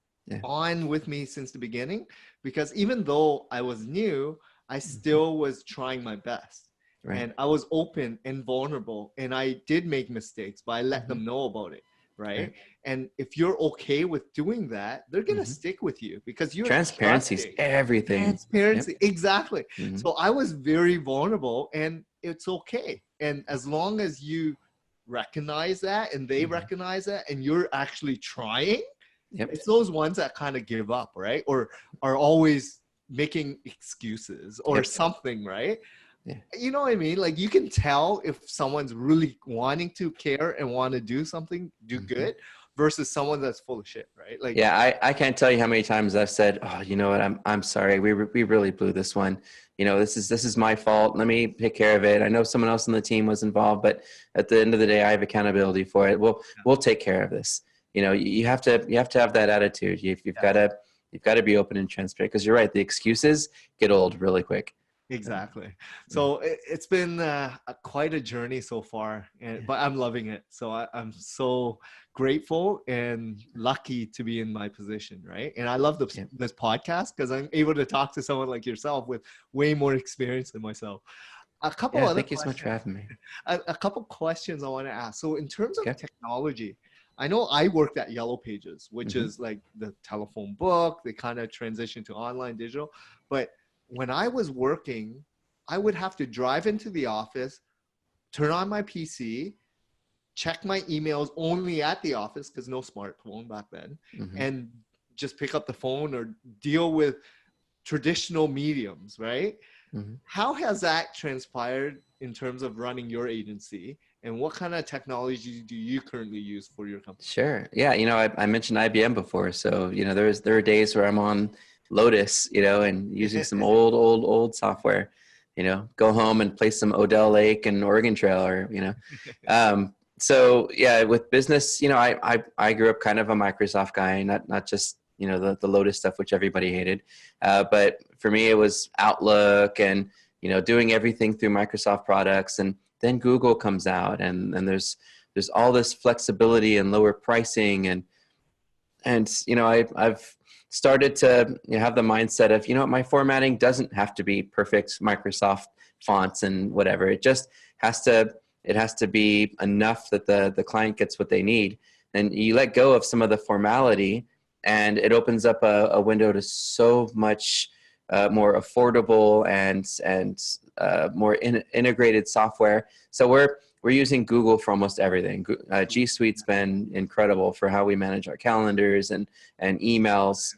on with me since the beginning, because even though I was new, I still was trying my best. Right. And I was open and vulnerable, and I did make mistakes, but I let them know about it. Right. And if you're okay with doing that, they're going to stick with you, because you're
transparency is everything.
Transparency. Exactly. So I was very vulnerable, and it's okay. And as long as you recognize that, and they recognize that, and you're actually trying, it's those ones that kind of give up, right? Or are always making excuses or something, right? Yeah. You know what I mean? Like, you can tell if someone's really wanting to care and want to do something, do good, versus someone that's full of shit, right? Like,
yeah, I can't tell you how many times I've said, oh, you know what? I'm sorry. We really blew this one. This is my fault. Let me take care of it. I know someone else on the team was involved, but at the end of the day, I have accountability for it. We'll take care of this. You have to have that attitude. You've got to be open and transparent, because you're right. The excuses get old really quick.
Exactly. So it's been quite a journey so far, but I'm loving it. So I'm so grateful and lucky to be in my position, right? And I love this podcast, because I'm able to talk to someone like yourself with way more experience than myself. A couple other
thank you so much for having me.
A couple questions I want to ask. So in terms of technology, I know I worked at Yellow Pages, which is like the telephone book. They kind of transitioned to online digital, but when I was working, I would have to drive into the office, turn on my PC, check my emails only at the office, because no smartphone back then, and just pick up the phone or deal with traditional mediums, right? How has that transpired in terms of running your agency, and what kind of technology do you currently use for your company?
Sure. Yeah. I mentioned IBM before. So, there are days where I'm on Lotus, and using some old software, go home and play some Odell Lake and Oregon Trail, or, so yeah, with business, I grew up kind of a Microsoft guy, not just, the Lotus stuff, which everybody hated. But for me, it was Outlook and, doing everything through Microsoft products. And then Google comes out, and there's all this flexibility and lower pricing. And I've started to have the mindset of, my formatting doesn't have to be perfect Microsoft fonts and whatever. It just has to be enough that the client gets what they need. And you let go of some of the formality, and it opens up a window to so much more affordable and more integrated software. So we're using Google for almost everything. G Suite's been incredible for how we manage our calendars and emails.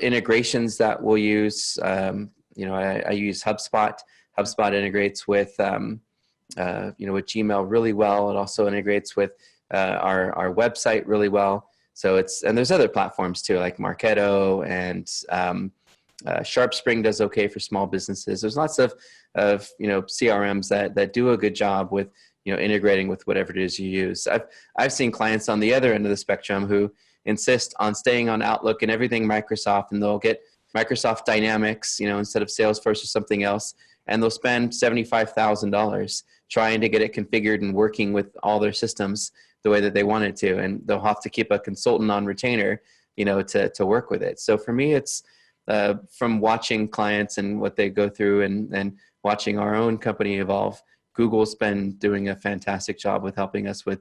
Integrations that we'll use. I use HubSpot. HubSpot integrates with with Gmail really well. It also integrates with our website really well. So and there's other platforms too, like Marketo, and SharpSpring does okay for small businesses. There's lots of CRMs that do a good job with integrating with whatever it is you use. I've seen clients on the other end of the spectrum who insist on staying on Outlook and everything Microsoft, and they'll get Microsoft Dynamics, instead of Salesforce or something else, and they'll spend $75,000 trying to get it configured and working with all their systems the way that they want it to, and they'll have to keep a consultant on retainer, to work with it. So for me, it's from watching clients and what they go through, and watching our own company evolve. Google's been doing a fantastic job with helping us with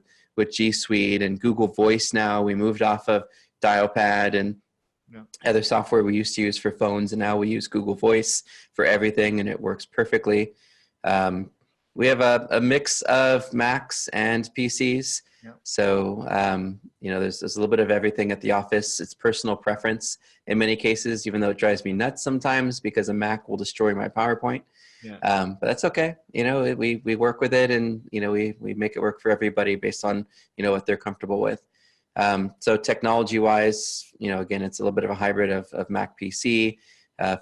G Suite and Google Voice. Now we moved off of Dialpad and other software we used to use for phones, and now we use Google Voice for everything, and it works perfectly. We have a mix of Macs and PCs.
Yeah.
So, there's a little bit of everything at the office. It's personal preference in many cases, even though it drives me nuts sometimes because a Mac will destroy my PowerPoint.
Yeah.
But that's okay. We work with it, and, we make it work for everybody based on, what they're comfortable with. So technology wise, again, it's a little bit of a hybrid of Mac PC.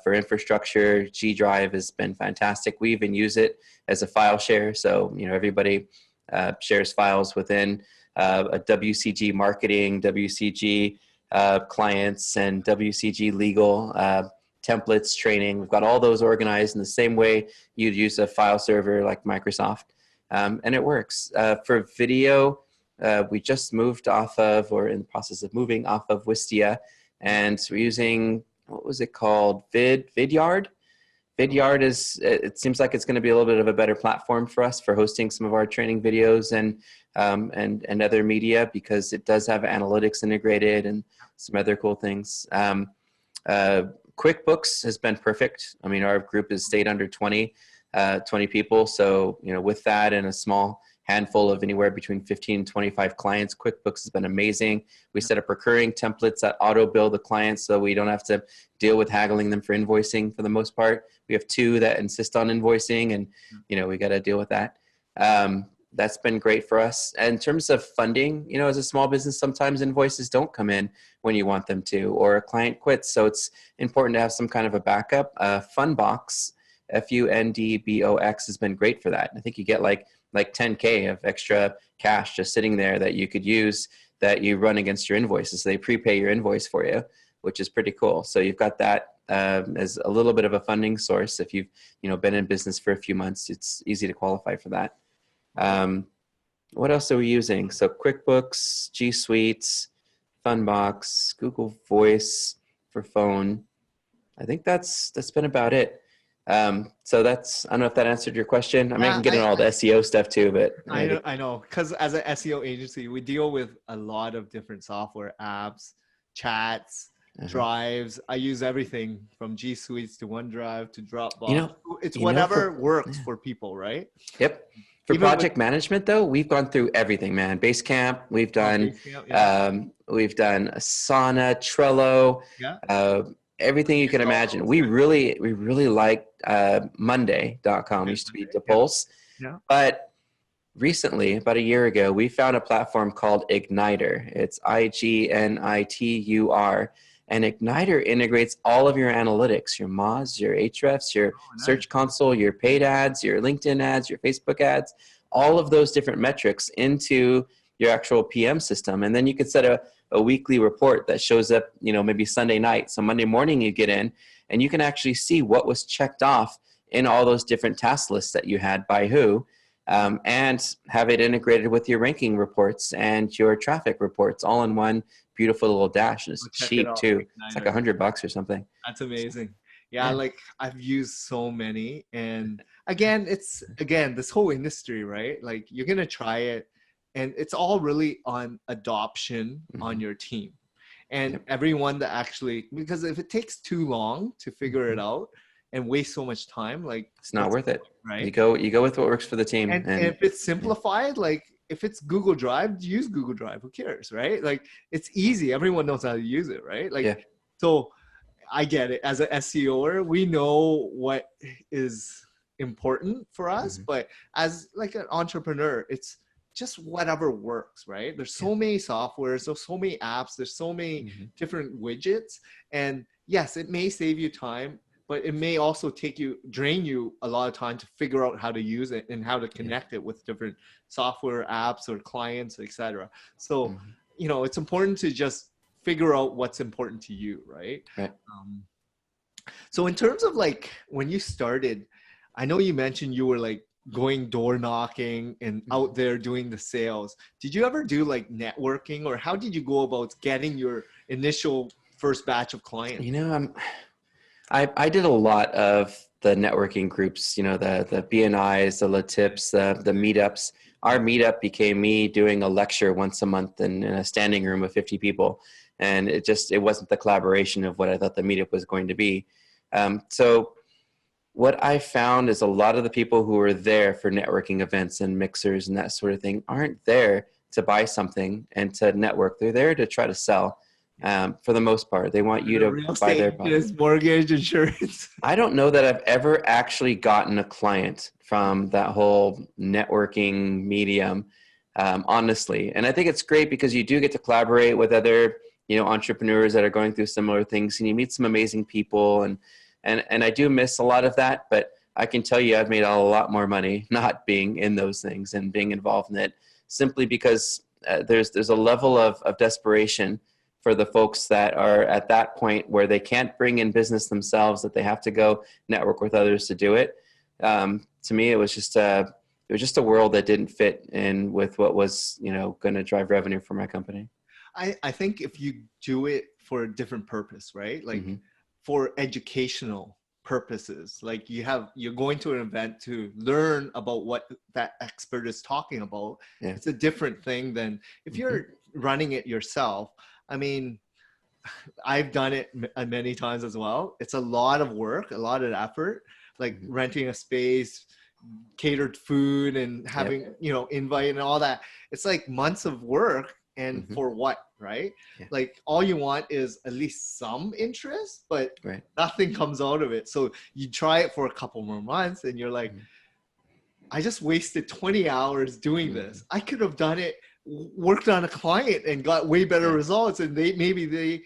For infrastructure, G Drive has been fantastic. We even use it as a file share. So, everybody shares files within a WCG marketing, WCG clients, and WCG legal templates training. We've got all those organized in the same way you'd use a file server like Microsoft. And it works. For video, we just moved off of, or in the process of moving off of Wistia, and we're using, what was it called? Vidyard. Vidyard it seems like it's going to be a little bit of a better platform for us for hosting some of our training videos and other media, because it does have analytics integrated and some other cool things. QuickBooks has been perfect. I mean, our group has stayed under 20 people. So, with that and a small handful of anywhere between 15 and 25 clients, QuickBooks has been amazing. We set up recurring templates that auto bill the clients so we don't have to deal with haggling them for invoicing for the most part. We have 2 that insist on invoicing, and, we got to deal with that. That's been great for us. And in terms of funding, as a small business, sometimes invoices don't come in when you want them to, or a client quits. So it's important to have some kind of a backup. Fundbox, Fundbox, has been great for that. I think you get like 10K of extra cash just sitting there that you could use, that you run against your invoices. So they prepay your invoice for you, which is pretty cool. So you've got that as a little bit of a funding source. If you've been in business for a few months, it's easy to qualify for that. What else are we using? So QuickBooks, G Suite, Fundbox, Google Voice for phone. I think that's been about it. So I don't know if that answered your question. I mean, I can get into all the SEO stuff too, but
I know. Because as an SEO agency, we deal with a lot of different software apps, chats, drives. I use everything from G Suites to OneDrive to Dropbox. It's whatever works for people, right?
Yep. For project management, though, we've gone through everything, man. Basecamp, we've done, we've done Asana, Trello, everything you can imagine. We really like Monday.com. Used to be the Pulse. But recently, about a year ago, we found a platform called Igniter. It's Ignitur. And Igniter integrates all of your analytics, your Moz, your Ahrefs, your Search Console, your paid ads, your LinkedIn ads, your Facebook ads, all of those different metrics into your actual PM system. And then you could set a weekly report that shows up, maybe Sunday night. So Monday morning you get in and you can actually see what was checked off in all those different task lists that you had by who, and have it integrated with your ranking reports and your traffic reports all in one beautiful little dash. And it's cheap too. It's like $100 or something.
That's amazing. Yeah, like I've used so many, and again, this whole industry, right? Like you're gonna try it, and it's all really on adoption on your team, and everyone that actually, because if it takes too long to figure it out and waste so much time, like
it's not worth it,
right?
You go with what works for the team,
and if it's simplified, like if it's Google Drive, use Google Drive. Who cares, right? Like it's easy. Everyone knows how to use it, right? Like so. I get it. As an SEOer, we know what is important for us, but as like an entrepreneur, it's just whatever works, right? There's so many softwares, there's so many apps, there's so many different widgets. And yes, it may save you time, but it may also drain you a lot of time to figure out how to use it and how to connect it with different software apps or clients, etc. So, it's important to just figure out what's important to you, right? So in terms of like when you started, I know you mentioned you were like going door knocking and out there doing the sales. Did you ever do like networking, or how did you go about getting your initial first batch of clients?
I did a lot of the networking groups, the BNIs, the LaTips, the meetups. Our meetup became me doing a lecture once a month in a standing room of 50 people. And it wasn't the collaboration of what I thought the meetup was going to be. So what I found is a lot of the people who are there for networking events and mixers and that sort of thing aren't there to buy something and to network. They're there to try to sell. For the most part, they want you to
Real
buy their
estate,
product.
mortgage, insurance.
I don't know that I've ever actually gotten a client from that whole networking medium, honestly. And I think it's great because you do get to collaborate with other, entrepreneurs that are going through similar things, and you meet some amazing people. And I do miss a lot of that, but I can tell you I've made a lot more money not being in those things and being involved in it, simply because there's a level of desperation for the folks that are at that point where they can't bring in business themselves, that they have to go network with others to do it. To me, it was just a world that didn't fit in with what was, going to drive revenue for my company.
I think if you do it for a different purpose, right? Like for educational purposes, like you're going to an event to learn about what that expert is talking about. Yeah. It's a different thing than if you're running it yourself. I mean, I've done it many times as well. It's a lot of work, a lot of effort, like renting a space, catered food, and having, invite and all that. It's like months of work. And for what, right? Yeah. Like all you want is at least some interest, but nothing comes out of it. So you try it for a couple more months and you're like, I just wasted 20 hours doing this. I could have done it, worked on a client and got way better results, and maybe they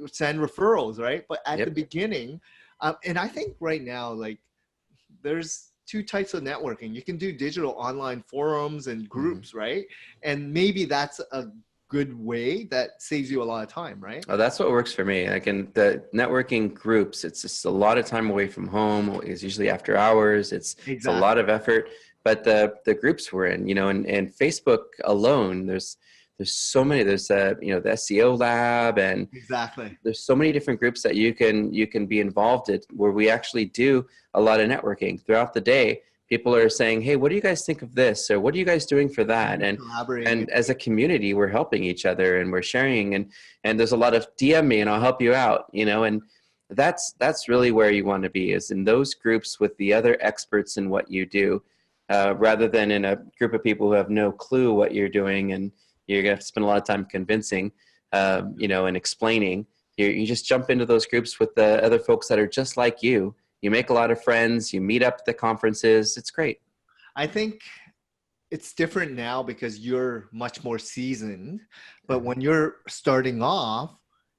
send referrals, right? But at the beginning, and I think right now, like there's two types of networking. You can do digital online forums and groups, right? And maybe that's a good way that saves you a lot of time, right?
Oh, that's what works for me. Like in the networking groups, it's just a lot of time away from home. It's usually after hours. It's a lot of effort. But the groups we're in, and Facebook alone, there's so many. There's the SEO lab, and there's so many different groups that you can be involved in, where we actually do a lot of networking throughout the day. People are saying, hey, what do you guys think of this? Or what are you guys doing for that? And as a community, we're helping each other and we're sharing, and there's a lot of DM me and I'll help you out, and that's really where you want to be, is in those groups with the other experts in what you do, rather than in a group of people who have no clue what you're doing, and you're going to have to spend a lot of time convincing, and explaining. You just jump into those groups with the other folks that are just like you. You make a lot of friends, you meet up at the conferences. It's great.
I think it's different now because you're much more seasoned, but when you're starting off,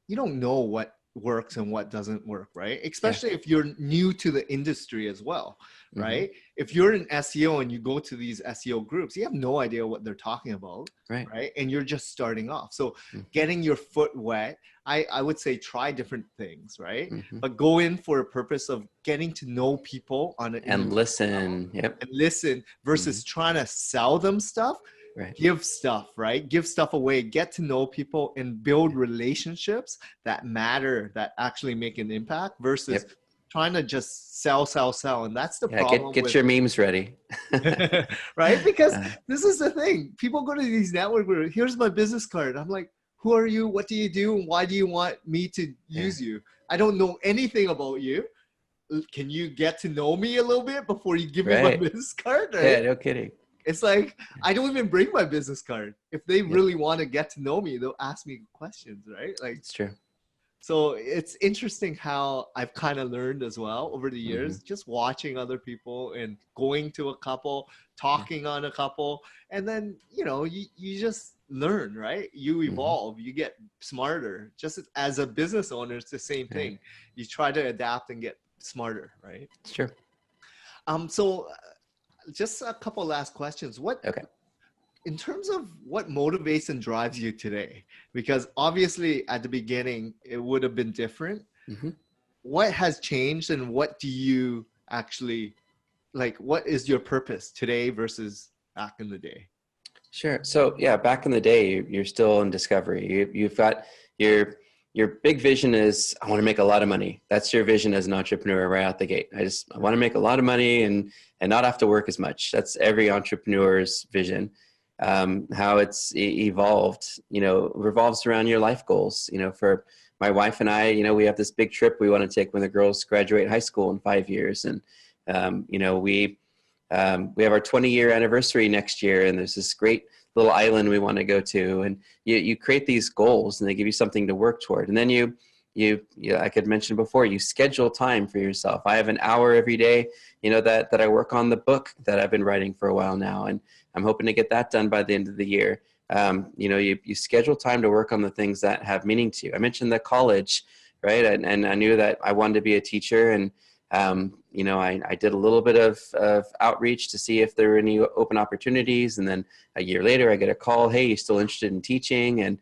you don't know what works and what doesn't work, right? Especially if you're new to the industry as well, right? If you're in SEO and you go to these SEO groups, you have no idea what they're talking about, right? And you're just starting off. So getting your foot wet, I would say try different things, right? But go in for a purpose of getting to know people on an
and listen,
and listen versus trying to sell them stuff. Give stuff, right? Give stuff away, get to know people and build relationships that matter, that actually make an impact versus trying to just sell. And that's the problem.
Get your memes ready.
Right? Because this is the thing. People go to these network groups, here's my business card. I'm like, who are you? What do you do? And why do you want me to use you? I don't know anything about you. Can you get to know me a little bit before you give me my business card? Right?
Yeah, no kidding.
It's like, I don't even bring my business card. If they really want to get to know me, they'll ask me questions, right? Like,
it's true.
So it's interesting how I've kind of learned as well over the years, just watching other people and going to a couple, talking on a couple, and then, you just learn, right? You evolve, you get smarter. Just as a business owner, it's the same thing. You try to adapt and get smarter, right?
It's true.
So just a couple last questions. In terms of what motivates and drives you today, because obviously at the beginning it would have been different. What has changed, and what do you actually like? What is your purpose today versus back in the day?
Sure. So back in the day, you're still in discovery. You've got your big vision is, I want to make a lot of money. That's your vision as an entrepreneur right out the gate. I want to make a lot of money and not have to work as much. That's every entrepreneur's vision. How it's evolved, revolves around your life goals. For my wife and I, we have this big trip we want to take when the girls graduate high school in 5 years. And You know, we have our 20-year anniversary next year, and there's this great little island we want to go to. And you create these goals, and they give you something to work toward. And then you I could mention before, you schedule time for yourself. I have an hour every day, you know, that I work on the book that I've been writing for a while now, and I'm hoping to get that done by the end of the year. You know, you schedule time to work on the things that have meaning to you. I mentioned the college, right? And I knew that I wanted to be a teacher, and you know, I did a little bit of outreach to see if there were any open opportunities. And then a year later, I get a call, hey, you still interested in teaching? And,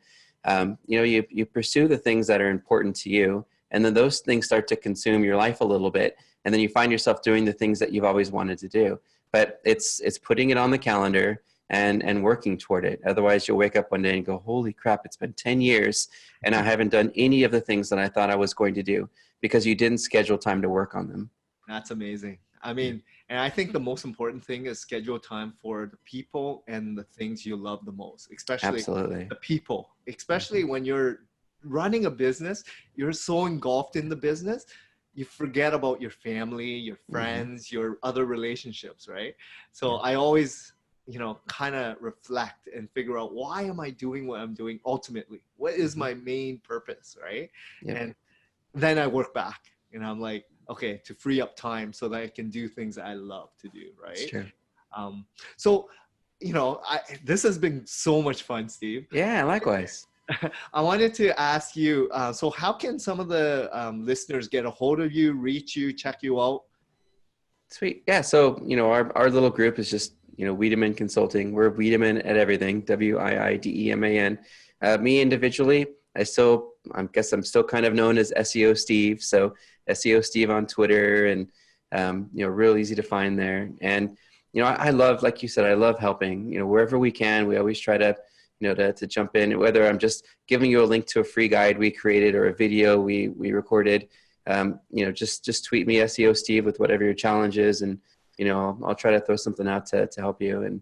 you know, you pursue the things that are important to you. And then those things start to consume your life a little bit. And then you find yourself doing the things that you've always wanted to do. But it's putting it on the calendar and working toward it. Otherwise, you'll wake up one day and go, holy crap, it's been 10 years and I haven't done any of the things that I thought I was going to do, because you didn't schedule time to work on them.
That's amazing. I mean, and I think the most important thing is schedule time for the people and the things you love the most, especially
Absolutely.
the people, especially when you're running a business, you're so engulfed in the business, you forget about your family, your friends, your other relationships, right? So I always, you know, kind of reflect and figure out, why am I doing what I'm doing ultimately? What is my main purpose, right?
Yep.
And then I work back and I'm like, okay, to free up time so that I can do things that I love to do, right?
It's true.
So, you know, this has been so much fun, Steve.
Yeah, likewise.
I wanted to ask you, so how can some of the listeners get a hold of you, reach you, check you out?
Sweet. Yeah. So, you know, our little group is just, you know, Wiideman Consulting. We're Wiideman at everything, Wiideman. Me individually, I guess I'm still kind of known as SEO Steve. So SEO Steve on Twitter, and, you know, real easy to find there. And, you know, I love, like you said, I love helping, you know, wherever we can. We always try to, you know, to jump in, whether I'm just giving you a link to a free guide we created or a video we recorded. You know, just tweet me SEO Steve with whatever your challenge is, and, you know, I'll try to throw something out to help you.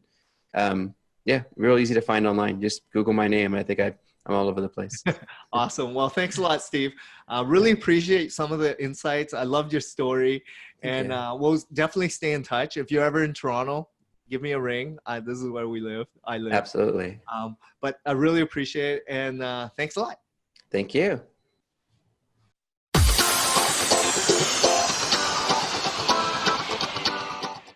And yeah, real easy to find online. Just Google my name. I think I'm all over the place.
Awesome. Well, thanks a lot, Steve. Really appreciate some of the insights. I loved your story, and we'll definitely stay in touch. If you're ever in Toronto, give me a ring. This is where we live. I live.
Absolutely.
But I really appreciate it, and thanks a lot.
Thank you.